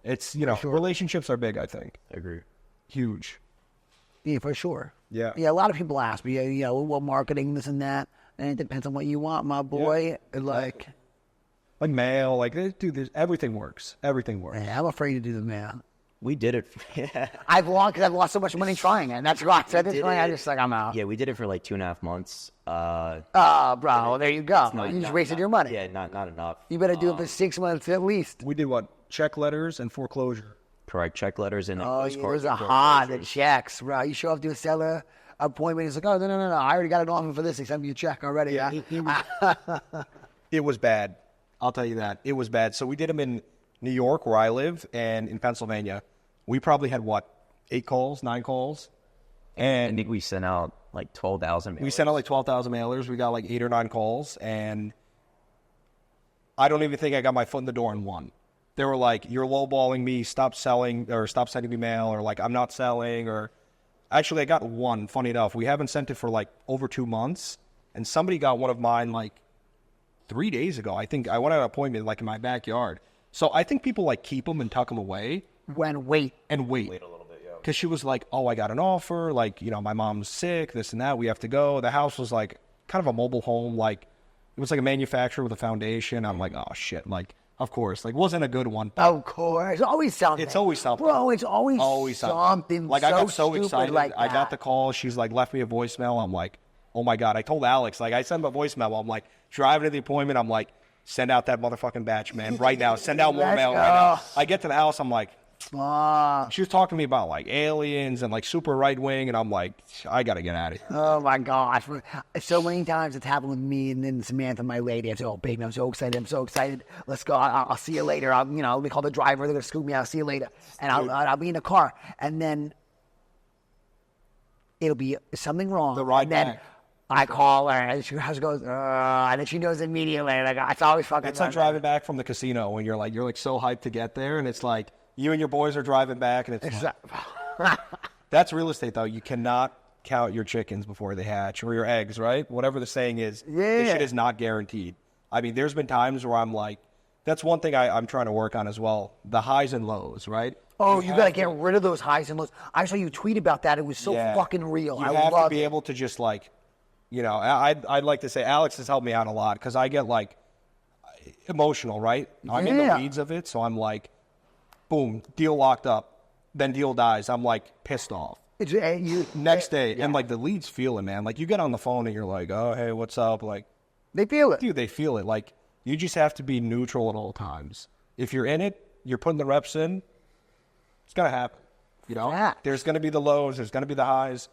it's, relationships are big, I think. Agree. Huge. Yeah, for sure. Yeah. Yeah, a lot of people ask me, what marketing, this and that. And it depends on what you want, my boy. Like mail, dude, everything works. Everything works. yeah, I'm afraid to do the mail. We did it. Yeah. I've lost so much money trying it. And that's why at this point, I just I'm out. Yeah, we did it for like 2.5 months. Oh, bro, there you go. You just wasted your money. Yeah, not enough. You better do it for 6 months at least. We did what? Check letters and foreclosure. Correct. Check letters and Oh, yeah, those are hard, the checks, bro. You show up to a seller appointment, it's like, oh, no, I already got an offer for this. They sent me a check already. Yeah. It was bad. I'll tell you that. It was bad. So we did them in New York, where I live, and in Pennsylvania. We probably had, 8 calls, 9 calls? I think we sent out like 12,000 mailers. We sent out like 12,000 mailers. We got like 8 or 9 calls, and I don't even think I got my foot in the door in one. They were like, you're lowballing me, stop selling, or stop sending me mail, or like, I'm not selling, or... Actually, I got one, funny enough. We haven't sent it for like over 2 months, and somebody got one of mine like 3 days ago. I think I went on an appointment like in my backyard. So I think people like keep them and tuck them away. Wait. And wait. Wait a little bit, yeah. Because she was like, oh, I got an offer. Like, my mom's sick, this and that. We have to go. The house was like kind of a mobile home. Like, it was like a manufacturer with a foundation. I'm like, oh, shit. Like, of course. Like, wasn't a good one. Of course. It's always something. It's always something. Bro, it's always something. Like, I got so excited. Like I got the call. She's like, left me a voicemail. I'm like, oh my God. I told Alex, like, I sent him a voicemail. I'm like, driving to the appointment. I'm like, send out that motherfucking batch, man, right now. Send out more mail right now. I get to the house. I'm like, she was talking to me about like aliens and like super right wing, and I'm like, I gotta get out of here. Oh my gosh! So many times it's happened with me and then Samantha, my lady. I say, "Oh baby, I'm so excited. Let's go. I'll see you later. Let me call the driver. They're gonna scoop me out. I'll see you later." And I'll be in the car, and then it'll be something wrong. The ride and then back. I call her, and she goes, and then she knows immediately. Like, it's always fucking. It's like driving back from the casino when you're like so hyped to get there, and it's like you and your boys are driving back, and it's that's real estate though. You cannot count your chickens before they hatch, or your eggs, right? Whatever the saying is. Yeah. This shit is not guaranteed. I mean, there's been times where I'm like, that's one thing I'm trying to work on as well. The highs and lows, right? Oh, you gotta get rid of those highs and lows. I saw you tweet about that. It was so fucking real. You I have to love be able to just like, I'd like to say Alex has helped me out a lot because I get like emotional, right? I'm in the weeds of it, so I'm like, boom, deal locked up, then deal dies. I'm like pissed off. Next day, and like the leads feel it, man. Like you get on the phone and you're like, oh, hey, what's up? Like they feel it. Dude, they feel it. Like you just have to be neutral at all times. If you're in it, you're putting the reps in, it's gonna happen. There's gonna be the lows, there's gonna be the highs.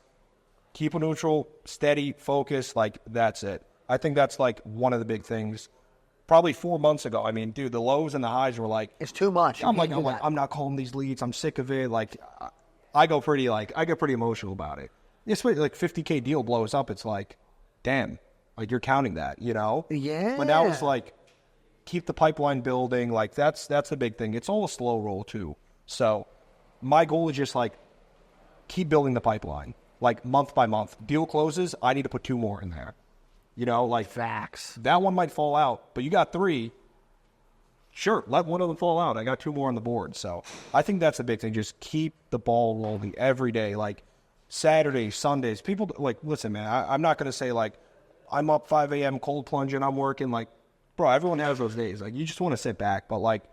Keep it neutral, steady, focus, like that's it. I think that's like one of the big things. Probably 4 months ago, I mean, dude, the lows and the highs were like, it's too much. I'm not calling these leads. I'm sick of it. Like, I get pretty emotional about it. It's like $50K deal blows up. It's like, damn, like you're counting that, Yeah. But now it's like, keep the pipeline building. Like that's the big thing. It's all a slow roll too. So my goal is just like, keep building the pipeline. Like month by month, deal closes. I need to put 2 more in there. Like Facts. That one might fall out, but you got 3. Sure, let one of them fall out. I got 2 more on the board. So I think that's a big thing. Just keep the ball rolling every day. Like Saturdays, Sundays. People like, listen, man, I'm not going to say like, I'm up 5 a.m. cold plunging. I'm working. Like, bro, everyone has those days. Like, you just want to sit back. But like,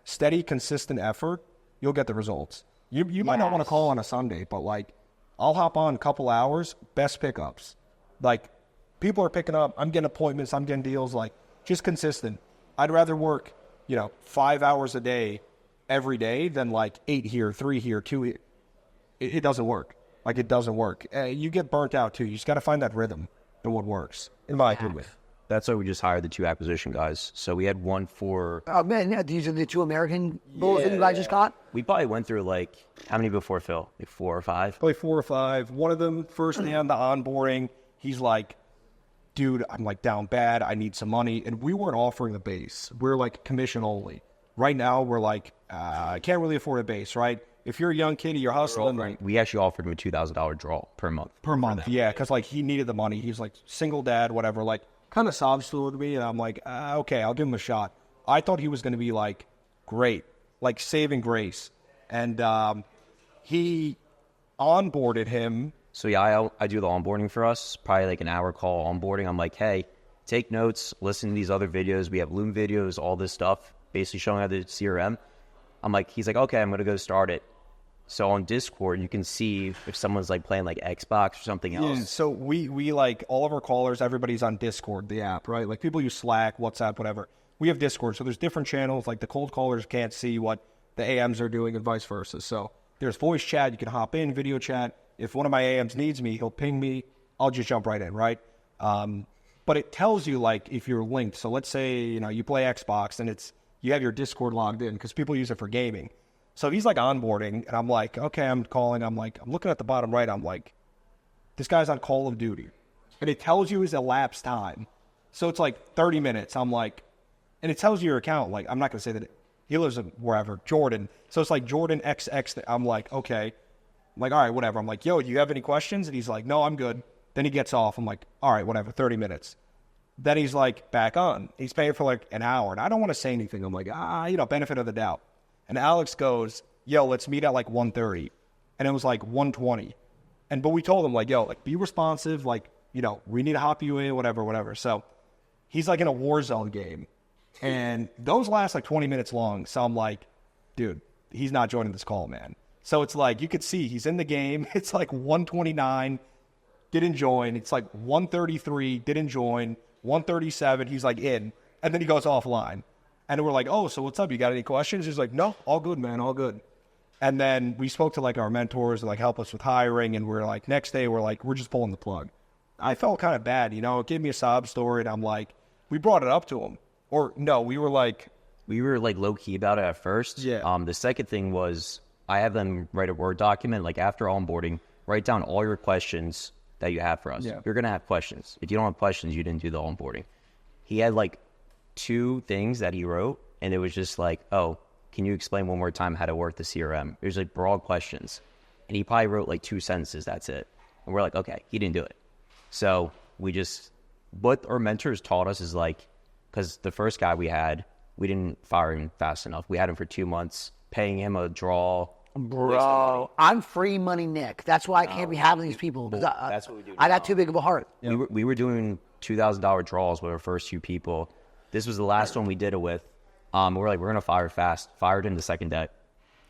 steady, consistent effort, you'll get the results. You might not want to call on a Sunday, but like, I'll hop on a couple hours, best pickups. Like, people are picking up. I'm getting appointments. I'm getting deals. Like, just consistent. I'd rather work, 5 hours a day every day than like 8 here, 3 here, 2 here. It doesn't work. Like, it doesn't work. You get burnt out too. You just got to find that rhythm and what works, in my opinion. That's why we just hired the 2 acquisition guys. So we had one for... Oh, man, these are the 2 American bulls that you guys just got? We probably went through like, how many before Phil? Like 4 or 5? Probably 4 or 5. One of them, first day on the onboarding, he's like, dude, I'm like down bad. I need some money. And we weren't offering the base. We're like commission only. Right now, we're like, I can't really afford a base, right? If you're a young kid, you're hustling. Right? We actually offered him a $2,000 draw per month. Per month, yeah. Because like he needed the money. He's like single dad, whatever. Like, kind of sob story to me, and I'm like, okay, I'll give him a shot. I thought he was going to be like great, like saving grace. And he onboarded him. So yeah, I do the onboarding for us, probably like an hour call onboarding. I'm like, hey, take notes, listen to these other videos. We have Loom videos, all this stuff, basically showing how to do CRM. I'm like, he's like, okay, I'm going to go start it. So on Discord, you can see if someone's like playing like Xbox or something else. Yeah, so we like all of our callers, everybody's on Discord, the app, right? Like people use Slack, WhatsApp, whatever. We have Discord. So there's different channels. Like the cold callers can't see what the AMs are doing and vice versa. So there's voice chat. You can hop in, video chat. If one of my AMs needs me, he'll ping me. I'll just jump right in, right? But it tells you like if you're linked. So let's say, you play Xbox and you have your Discord logged in because people use it for gaming. So he's like onboarding, and I'm like, okay, I'm calling. I'm looking at the bottom right. I'm like, this guy's on Call of Duty. And it tells you his elapsed time. So it's like 30 minutes. I'm like, and it tells you your account. Like, I'm not going to say that he lives in wherever, Jordan. So it's like Jordan XX. I'm like, okay. I'm like, all right, whatever. I'm like, yo, do you have any questions? And he's like, no, I'm good. Then he gets off. I'm like, all right, whatever, 30 minutes. Then he's like back on. He's paying for like an hour. And I don't want to say anything. I'm like, benefit of the doubt. And Alex goes, yo, let's meet at like 1:30. And it was like 1:20. But we told him like, yo, like be responsive. Like, we need to hop you in, whatever. So he's like in a Warzone game. And those last like 20 minutes long. So I'm like, dude, he's not joining this call, man. So it's like, you could see he's in the game. It's like 1:29, didn't join. It's like 1:33, didn't join. 1:37, he's like in. And then he goes offline. And we're like, oh, so what's up? You got any questions? He's like, no, all good, man, all good. And then we spoke to like our mentors to like help us with hiring. And we're like, next day, we're just pulling the plug. I felt kind of bad, it gave me a sob story. And I'm like, we brought it up to him. Or no, we were like low key about it at first. Yeah. The second thing was I have them write a Word document, like after onboarding, write down all your questions that you have for us. Yeah. You're going to have questions. If you don't have questions, you didn't do the onboarding. He had like 2 things that he wrote, and it was just like, oh, can you explain one more time how to work the CRM? There's like broad questions. And he probably wrote like 2 sentences, that's it. And we're like, okay, he didn't do it. So what our mentors taught us is like, because the first guy we didn't fire him fast enough. We had him for 2 months, paying him a draw. Bro, I'm free money Nick. That's why I can't be having these people. That's what we do I got now. too big of a heart. We were doing $2,000 draws with our first few people. This was the last one we did it with. We're like, we're going to fire fast. Fired him the second day.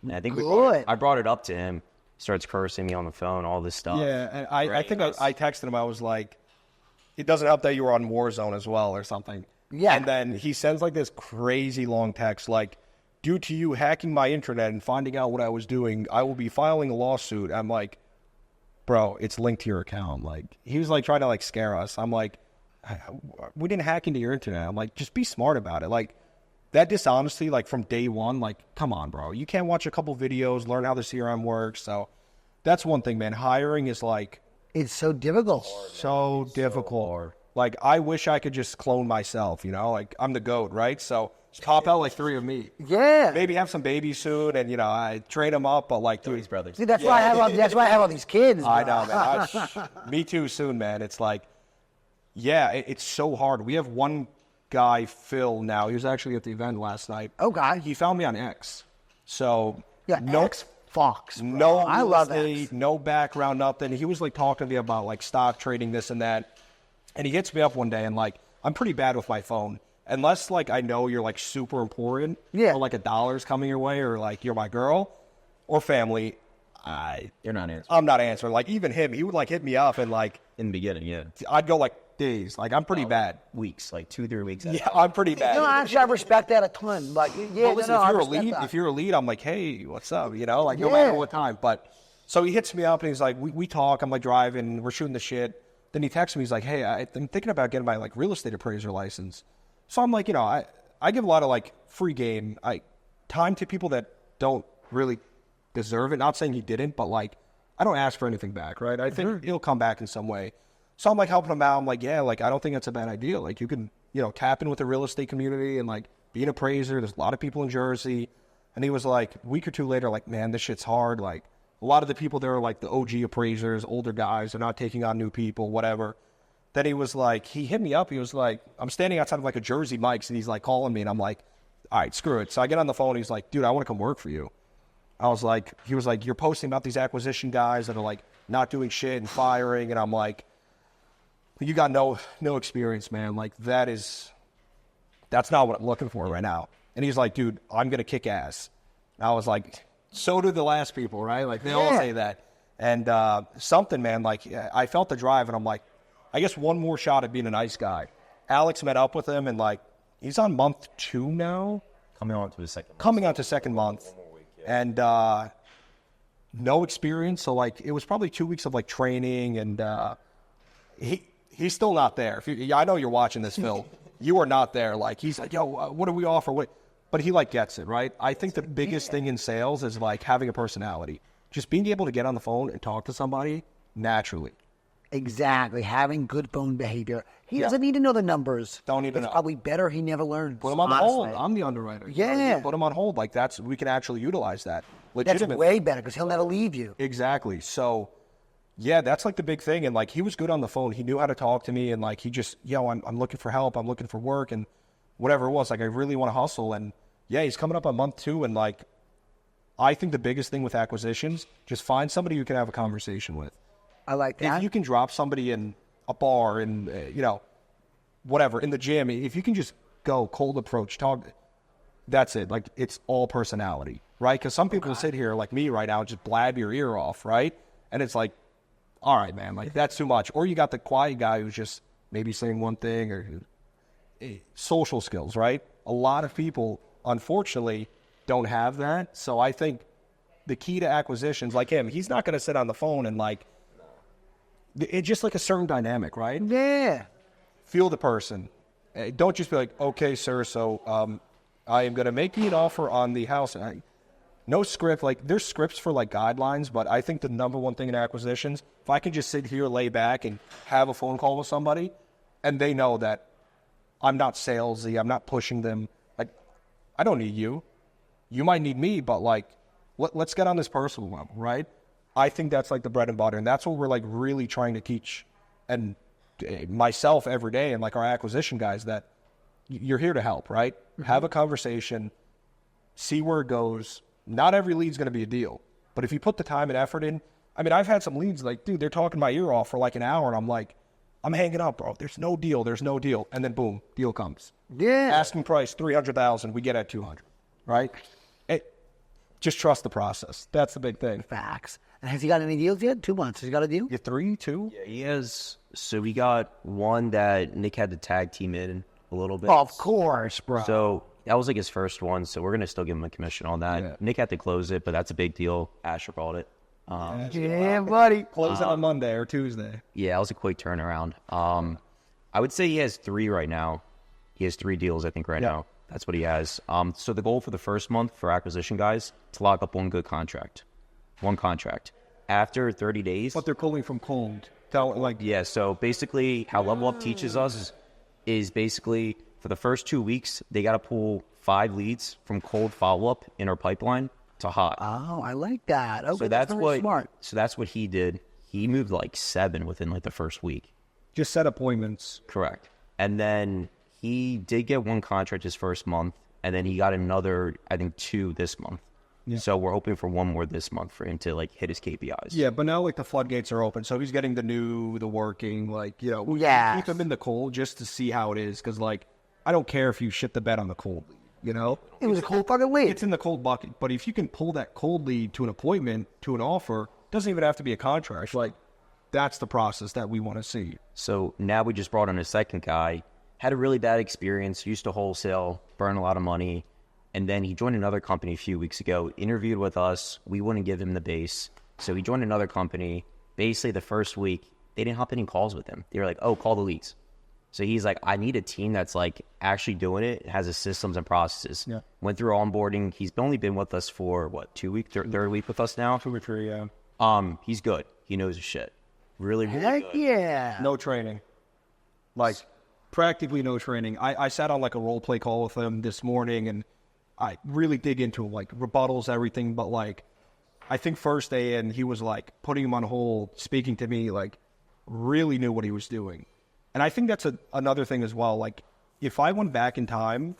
And I think I brought it up to him. He starts cursing me on the phone, all this stuff. Yeah, and I think I texted him. I was like, it doesn't help that you were on Warzone as well or something. Yeah. And then he sends like this crazy long text like, due to you hacking my internet and finding out what I was doing, I will be filing a lawsuit. I'm like, bro, it's linked to your account. Like, he was like trying to like scare us. I'm like, we didn't hack into your internet. I'm like, just be smart about it. Like, that dishonesty, like from day one, like, come on, bro. You can't watch a couple videos, learn how the CRM works. So that's one thing, man. Hiring is like, It's so difficult. so difficult. Like, I wish I could just clone myself, like I'm the GOAT, right? So just pop out like 3 of me. Yeah. Maybe have some babies soon and, I train them up, but like These brothers. See, that's why I have all these kids. I bro. know, man. Me too soon, man. It's like, yeah, it's so hard. We have one guy, Phil, now. He was actually at the event last night. Okay. He found me on X. So, Yeah, X Fox. Bro. no I real love estate, X. no background, nothing. He was like talking to me about like stock trading, this and that. And he hits me up one day and like, I'm pretty bad with my phone. Unless like I know you're like super important. Yeah. Or like $1 coming your way or like you're my girl or family. You're not answering. I'm not answering. Like even him, he would like hit me up and like, In the beginning, yeah. I'd go like days. Like I'm pretty bad. Weeks, like 2-3 weeks. Yeah, I'm pretty bad. No, actually, I respect that a ton. Like, yeah, But listen, no, I if you're a respect lead, that. if you're a lead, I'm like, hey, what's up? Like no Yeah. matter what time. But so he hits me up and he's like, we talk. I'm like driving, we're shooting the shit. Then he texts me. He's like, hey, I'm thinking about getting my like real estate appraiser license. So I'm like, I give a lot of like free game, time to people that don't really deserve it. Not saying he didn't, but like I don't ask for anything back, right? I think it'll come back in some way. So I'm like helping him out. I'm like, yeah, like I don't think that's a bad idea. Like you can, tap in with the real estate community and like be an appraiser. There's a lot of people in Jersey. And he was like, a week or 2 later, like, man, this shit's hard. Like a lot of the people there are like the OG appraisers, older guys. They're not taking on new people, whatever. Then he was like, he hit me up. He was like, I'm standing outside of like a Jersey Mike's and he's like calling me. And I'm like, all right, screw it. So I get on the phone. He's like, dude, I want to come work for you. He was like, you're posting about these acquisition guys that are like not doing shit and firing. And I'm like, you got no experience, man. Like that's not what I'm looking for right now. And he's like, dude, I'm going to kick ass. And I was like, so do the last people, right? Like they all say that. And something, man, like I felt the drive and I'm like, I guess one more shot at being a nice guy. Alex met up with him and like, he's on month 2 now. Coming on to his second month. Coming on to second month. And no experience. So like, it was probably 2 weeks of like training and he's still not there. I know you're watching this, Phil. You are not there. Like, he's like, yo, what do we offer? But he, like, gets it, right? I think the biggest thing in sales is, like, having a personality. Just being able to get on the phone and talk to somebody naturally. Exactly. Having good phone behavior. He doesn't need to know the numbers. Don't need to know. It's probably better he never learned. Put him on the hold. I'm the underwriter. Yeah. Put him on hold. Like, we can actually utilize that. That's Legitimately. way better because he'll never leave you. Exactly. So, yeah, that's like the big thing. And like, he was good on the phone. He knew how to talk to me. And like, he just, I'm looking for help. I'm looking for work and whatever it was. Like, I really want to hustle. And yeah, he's coming up on month 2. And like, I think the biggest thing with acquisitions, just find somebody you can have a conversation with. I like that. If you can drop somebody in a bar and, whatever, in the gym, if you can just go cold approach, talk, that's it. Like, it's all personality, right? Because some people sit here like me right now and just blab your ear off, right? And it's like, all right, man, like that's too much. Or you got the quiet guy who's just maybe saying one thing or social skills, right? A lot of people, unfortunately, don't have that. So I think the key to acquisitions, like him, he's not going to sit on the phone and like, it's just like a certain dynamic, right? Yeah. Feel the person. Don't just be like, okay, sir, so I am going to make you an offer on the house. No script. Like, there's scripts for, like, guidelines, but I think the number one thing in acquisitions, if I can just sit here, lay back, and have a phone call with somebody, and they know that I'm not salesy, I'm not pushing them. Like, I don't need you. You might need me, but, like, let's get on this personal level, right? I think that's, like, the bread and butter, and that's what we're, like, really trying to teach, and myself every day, and, like, our acquisition guys, that you're here to help, right? Mm-hmm. Have a conversation, see where it goes. Not every lead's going to be a deal. But if you put the time and effort in, I mean, I've had some leads like, dude, they're talking my ear off for like an hour. And I'm like, I'm hanging up, bro. There's no deal. And then boom, deal comes. Yeah. Asking price, 300,000. We get at 200, right? Just trust the process. That's the big thing. Facts. And has he got any deals yet? 2 months. Has he got a deal? You 3, 2? Yeah, he has. So we got one that Nick had to tag team in a little bit. Oh, of course, bro. So that was like his first one, so we're going to still give him a commission on that. Yeah. Nick had to close it, but that's a big deal. Asher bought it. Yeah, buddy. Close it on Monday or Tuesday. Yeah, that was a quick turnaround. I would say he has 3 right now. He has 3 deals, I think, right now. That's what he has. So the goal for the first month for acquisition guys, to lock up one good contract. One contract. After 30 days... But they're pulling from cold. Yeah, so basically how Level Up teaches us is basically... For the first 2 weeks, they got to pull 5 leads from cold follow-up in our pipeline to hot. Oh, I like that. Okay, so that's very smart. So that's what he did. He moved like 7 within like the first week. Just set appointments. Correct. And then he did get 1 contract his first month, and then he got another, I think, 2 this month. Yeah. So we're hoping for 1 more this month for him to like hit his KPIs. Yeah, but now like the floodgates are open, so he's getting the new, the working, like, you know, yeah, keep him in the cold just to see how it is, because like, I don't care if you shit the bed on the cold lead, you know? It was a cold fucking lead. It's in the cold bucket. But if you can pull that cold lead to an appointment, to an offer, doesn't even have to be a contract. Like, that's the process that we want to see. So now we just brought on a second guy, had a really bad experience, used to wholesale, burned a lot of money, and then he joined another company a few weeks ago, interviewed with us. We wouldn't give him the base. So he joined another company. Basically, the first week, they didn't hop any calls with him. They were like, oh, call the leads. So he's like, I need a team that's like actually doing it, has the systems and processes. Yeah. Went through onboarding. He's only been with us for what, 2 weeks, third week with us now. 2 or 3, yeah. He's good. He knows his shit. Really, really Heck good. Yeah. No training. Like, practically no training. I sat on like a role play call with him this morning, and I really dig into him, like rebuttals, everything. But like, I think first day in, he was like putting him on hold, speaking to me, like really knew what he was doing. And I think that's another thing as well. Like, if I went back in time,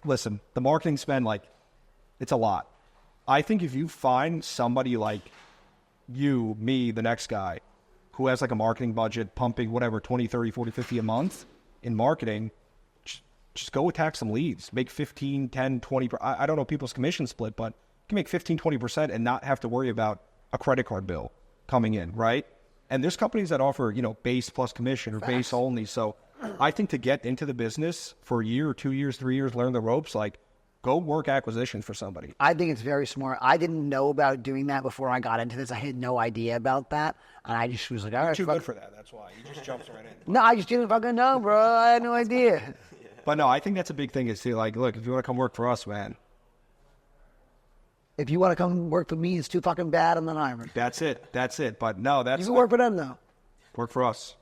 listen, the marketing spend, like, it's a lot. I think if you find somebody like you, me, the next guy, who has like a marketing budget pumping whatever, 20, 30, 40, 50 a month in marketing, just go attack some leads. Make 15, 10, 20. I don't know people's commission split, but you can make 15, 20% and not have to worry about a credit card bill coming in, right? And there's companies that offer, you know, base plus commission or base only. So I think to get into the business for a year or 2 years, 3 years, learn the ropes, like, go work acquisition for somebody. I think it's very smart. I didn't know about doing that before I got into this. I had no idea about that. And I just was like, all right. Too good for that. That's why. You just jumped right in. No, I just didn't fucking know, bro. I had no idea. But no, I think that's a big thing is to, like, look, if you want to come work for us, man. If you want to come work for me, it's too fucking bad. I'm not hiring. That's it. That's it. But no, that's... You can work for them, though. Work for us.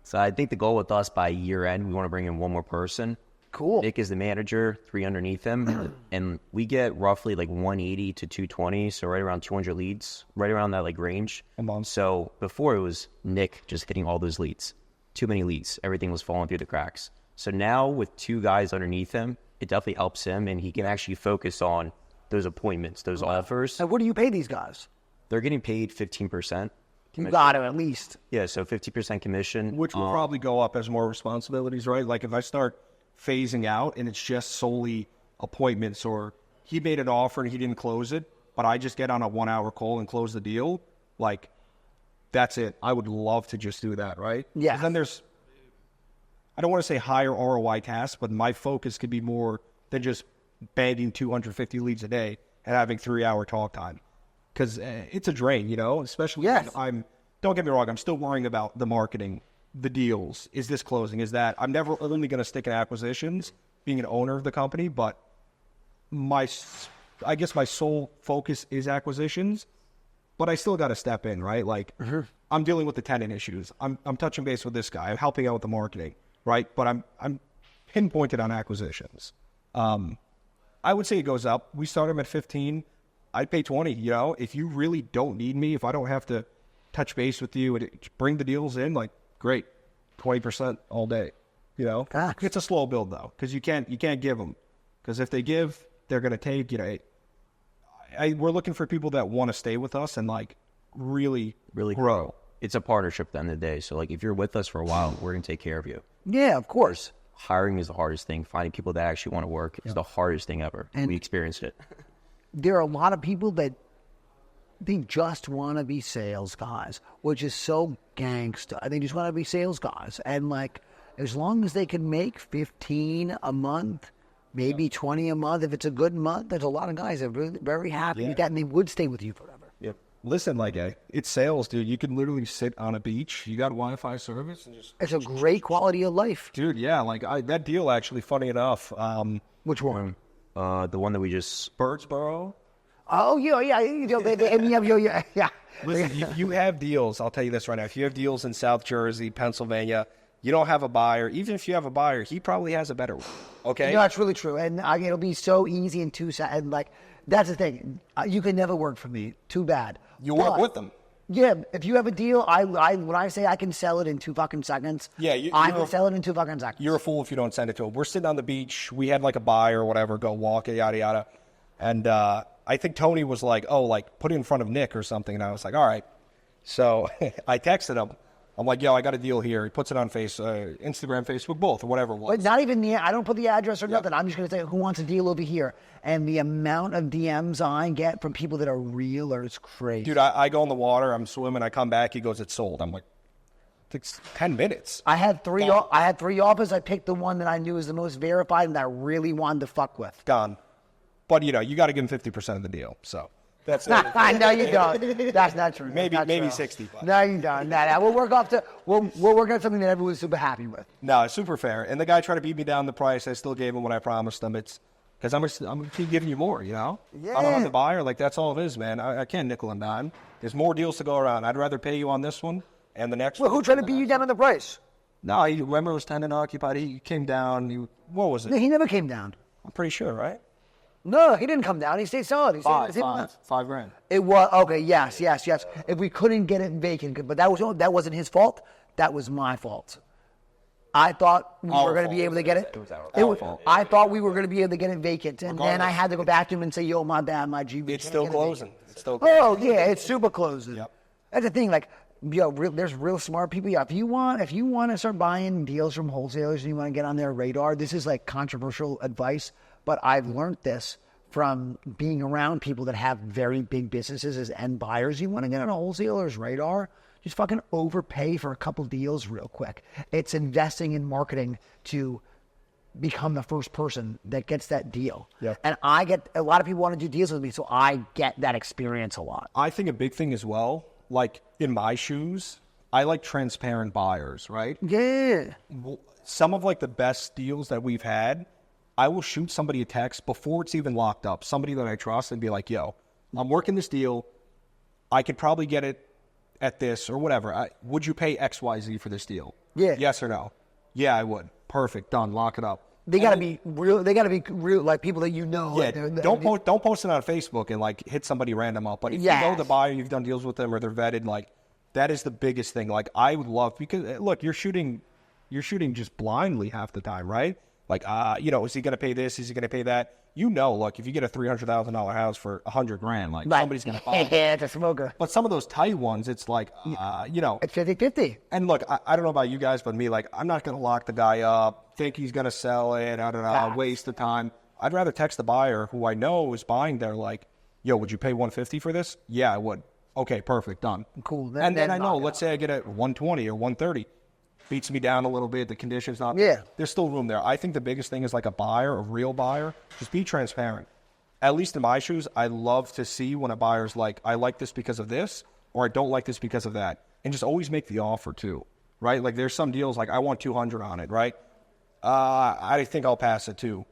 So I think the goal with us by year end, we want to bring in one more person. Cool. Nick is the manager, 3 underneath him, and we get roughly like 180 to 220, so right around 200 leads, right around that like range. A month. So before it was Nick just hitting all those leads, too many leads, everything was falling through the cracks. So now with 2 guys underneath him, it definitely helps him, and he can actually focus on those appointments, those offers. And what do you pay these guys? They're getting paid 15%. You got to at least. Yeah, so 50% commission. Which will probably go up as more responsibilities, right? Like if I start phasing out and it's just solely appointments, or he made an offer and he didn't close it, but I just get on a 1 hour call and close the deal, like, that's it. I would love to just do that, right? Yeah. 'Cause then there's, I don't want to say higher ROI tasks, but my focus could be more than just bagging 250 leads a day and having 3 hour talk time. Because it's a drain, you know, especially when don't get me wrong, I'm still worrying about the marketing, the deals. Is this closing? Is that? I'm never only going to stick in acquisitions, being an owner of the company, but I guess my sole focus is acquisitions, but I still got to step in, right? Like, I'm dealing with the tenant issues. I'm touching base with this guy. I'm helping out with the marketing, right? But I'm pinpointed on acquisitions. I would say it goes up. We start him at 15. I'd pay 20, you know? If you really don't need me, if I don't have to touch base with you and bring the deals in, like, great, 20% all day, you know? Facts. It's a slow build, though, because you can't give them. Because if they give, they're going to take, you know. We're looking for people that want to stay with us and, like, really grow. It's a partnership at the end of the day. So, like, if you're with us for a while, we're going to take care of you. Yeah, of course. Hiring is the hardest thing. Finding people that actually want to work is the hardest thing ever. And we experienced it. There are a lot of people that they just want to be sales guys, which is so gangsta. They just want to be sales guys. And, like, as long as they can make 15 a month, maybe 20 a month, if it's a good month, there's a lot of guys that are really, very happy with that, and they would stay with you forever. Yep. Listen, like, it's sales, dude. You can literally sit on a beach. You got Wi-Fi service and just... It's a great quality of life. Dude, yeah, like, that deal, actually, funny enough... Which one? The one that we just... Birdsboro? Oh, yeah. Yeah. Listen, if you have deals, I'll tell you this right now. If you have deals in South Jersey, Pennsylvania, you don't have a buyer. Even if you have a buyer, he probably has a better one. Okay? No, that's really true. And it'll be so easy and and like, that's the thing. You can never work for me. Too bad. You work with them. Yeah, if you have a deal, when I say I can sell it in 2 fucking seconds, I can sell it in 2 fucking seconds. You're a fool if you don't send it to him. We're sitting on the beach. We had like a buyer or whatever, go walk it, yada, yada. And I think Tony was like, oh, like, put it in front of Nick or something. And I was like, all right. So I texted him. I'm like, yo, I got a deal here. He puts it on Instagram, Facebook, both, or whatever it was. But not even I don't put the address or nothing. I'm just going to say, who wants a deal over here? And the amount of DMs I get from people that are real is crazy. Dude, I go in the water. I'm swimming. I come back. He goes, it's sold. I'm like, it takes 10 minutes. I had 3 offers. I picked the one that I knew was the most verified and that I really wanted to fuck with. Gone. But, you know, you got to give him 50% of the deal. So that's it. No, you don't. That's not true. Maybe That's true. 60. But. No, you don't. No. We'll work off we'll work on something that everyone's super happy with. No, it's super fair. And the guy tried to beat me down the price. I still gave him what I promised him. It's because I'm going to keep giving you more, you know? Yeah. I don't have the buyer. Like, that's all it is, man. I can't nickel and dime. There's more deals to go around. I'd rather pay you on this one and the next one. Well, who tried to beat you down on the price? No, remember it was tenant occupied. He came down. What was it? No, he never came down. I'm pretty sure, right? No, he didn't come down. He stayed solid. He stayed $5,000. It was okay. Yes. If we couldn't get it vacant, but that wasn't his fault. That was my fault. I thought we Our were going to fault. be able to get it. I thought we were going to be able to get it vacant, and then I had to go back to him and say, "Yo, my bad, my G." It's still closing. It's still closing. Oh yeah, it's super closing. Yep. That's the thing. Like, there's real smart people. Yeah, if you want to start buying deals from wholesalers and you want to get on their radar, this is like controversial advice, but I've learned this from being around people that have very big businesses as end buyers. You want to get on a wholesaler's radar, just fucking overpay for a couple deals real quick. It's investing in marketing to become the first person that gets that deal. Yeah. And I get a lot of people want to do deals with me, so I get that experience a lot. I think a big thing as well, like in my shoes, I like transparent buyers, right? Yeah. Some of like the best deals that we've had, I will shoot somebody a text before it's even locked up, somebody that I trust, and be like, yo, I'm working this deal. I could probably get it at this or whatever. Would you pay XYZ for this deal? Yeah. Yes or no? Yeah, I would. Perfect. Done. Lock it up. They gotta be real. They gotta be real, like people that you know. Yeah, like, don't post it on Facebook and like hit somebody random up. But if you know the buyer, you've done deals with them, or they're vetted, like that is the biggest thing. Like I would love, because look, you're shooting just blindly half the time, right? Like is he gonna pay this? Is he gonna pay that? Look, if you get a $300,000 house for $100,000, like somebody's gonna buy it. Yeah, it's a smoker. But some of those tight ones, it's like It's 50-50. And look, I don't know about you guys, but me, like, I'm not going to lock the guy up, think he's going to sell it, I don't know, waste the time. I'd rather text the buyer who I know is buying there, like, yo, would you pay $150 for this? Yeah, I would. Okay, perfect, done. Cool. And then I know, let's say I get it $120 or $130. Beats me down a little bit, the condition's not... Yeah. There's still room there. I think the biggest thing is like a buyer, a real buyer, just be transparent. At least in my shoes, I love to see when a buyer's like, I like this because of this, or I don't like this because of that. And just always make the offer too, right? Like there's some deals like I want 200 on it, right? I think I'll pass it too.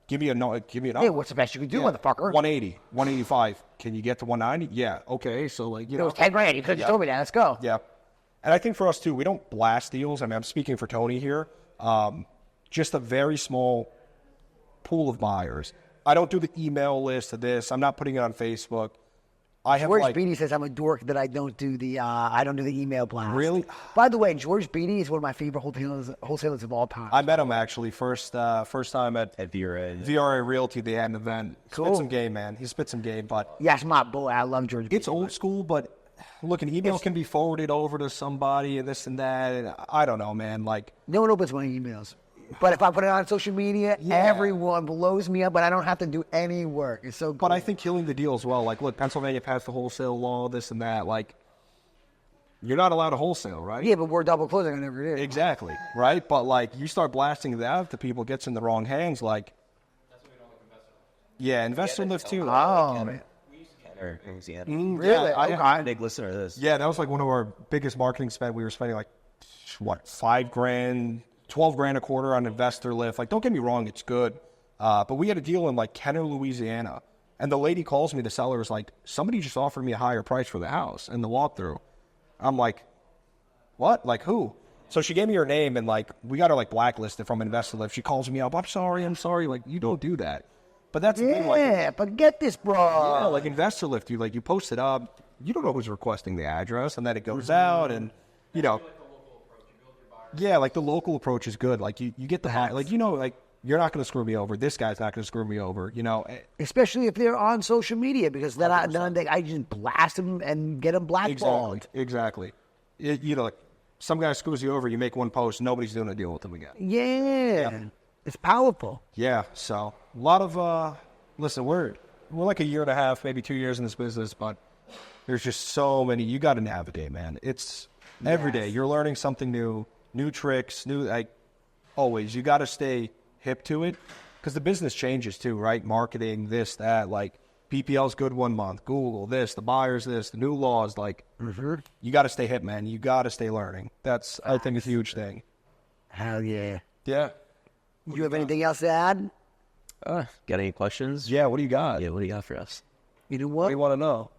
Give me a no. Hey, what's the best you can do, motherfucker? 180, 185. Can you get to 190? Yeah. Okay. So like It was $10,000. You could have told me that. Let's go. Yeah. And I think for us too, we don't blast deals. I mean, I'm speaking for Tony here. Just a very small pool of buyers. I don't do the email list of this. I'm not putting it on Facebook. I have George Beatty says I'm a dork that I don't do the email blast. Really? By the way, George Beatty is one of my favorite wholesalers of all time. I met him actually first time at VRA Realty. They had an event. Cool. Spit some game, man. He spit some game, but Yes, my boy. I love George Beatty. it's old school. But look, an email can be forwarded over to somebody and this and that. And I don't know, man. Like No one opens my emails. But if I put it on social media, everyone blows me up, but I don't have to do any work. It's so cool. But I think killing the deal as well. Like, look, Pennsylvania passed the wholesale law, this and that. Like, you're not allowed to wholesale, right? Yeah, but we're double closing on every day. Exactly, right? But, like, you start blasting that out to people, it gets in the wrong hands, like... That's why we don't like investor lift. Yeah, investor lift, too. Oh, man. Really? I- Okay. Big listener to this. Yeah, that was, like, one of our biggest marketing spend. We were spending, like, $5,000, $12,000 a quarter on investor lift. Like, don't get me wrong, it's good. But we had a deal in, like, Kenner, Louisiana. And the lady calls me, the seller is like, somebody just offered me a higher price for the house and the walkthrough. I'm like, what? Like, who? So she gave me her name, and, like, we got her, like, blacklisted from Investor Lift. She calls me up, I'm sorry. Like, you don't do that. But that's the thing, like... Yeah, but get this, bro. Yeah, like, Investor Lift, you post it up. You don't know who's requesting the address, and then it goes out, and, you know... Yeah, like the local approach is good. Like you get the high, like like you're not going to screw me over. This guy's not going to screw me over. Especially if they're on social media, because then I just blast them and get them blackballed. Exactly. Like some guy screws you over, you make one post, nobody's doing a deal with him again. Yeah, it's powerful. Yeah. So a lot of listen, we're like a year and a half, maybe 2 years in this business, but there's just so many. You got to navigate, man. It's every day you're learning something new. New tricks, always. You got to stay hip to it because the business changes too, right? Marketing, this, that, like PPL's good 1 month, Google, this, the buyers, this, the new laws, like you got to stay hip, man. You got to stay learning. That's, I think, is a huge thing. Hell yeah. Yeah. You have anything else to add? Got any questions? Yeah, what do you got? Yeah, what do you got for us? You know What what? do you want to know?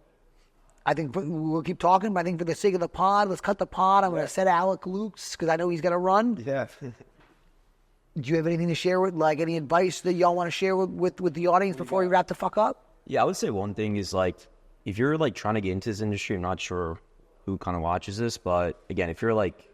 I think we'll keep talking, but I think for the sake of the pod, let's cut the pod. I'm going to set Alec loose because I know he's going to run. Yeah. Do you have anything to share with, like any advice that y'all want to share with the audience before we wrap the fuck up? Yeah, I would say one thing is like, if you're like trying to get into this industry, I'm not sure who kind of watches this, but again, if you're like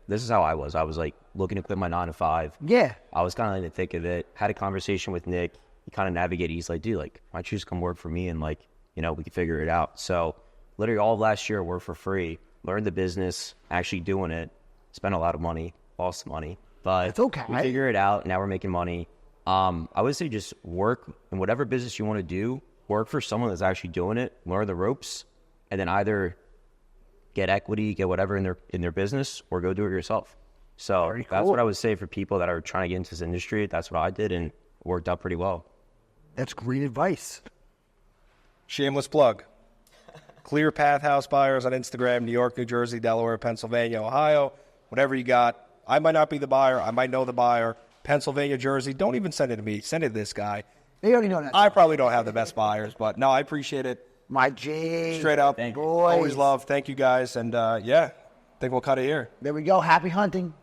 this is how I was. I was like looking to quit my 9 to 5. Yeah. I was kind of in the thick of it. Had a conversation with Nick. He kind of navigated. He's like, dude, like, why don't you just come work for me and like, you know, we can figure it out. So literally all of last year, I worked for free, learned the business, actually doing it, spent a lot of money, lost money, but it's okay. We figure it out. Now we're making money. I would say just work in whatever business you want to do, work for someone that's actually doing it, learn the ropes, and then either get equity, get whatever in their business, or go do it yourself. So that's what I would say for people that are trying to get into this industry. That's what I did, and it worked out pretty well. That's great advice. Shameless plug. Clear Path House Buyers on Instagram, New York, New Jersey, Delaware, Pennsylvania, Ohio, whatever you got. I might not be the buyer. I might know the buyer. Pennsylvania, Jersey, don't even send it to me. Send it to this guy. They already know that. I probably don't have the best buyers, but no, I appreciate it. My G. Straight up. Boys. Always love. Thank you guys. And yeah, I think we'll cut it here. There we go. Happy hunting.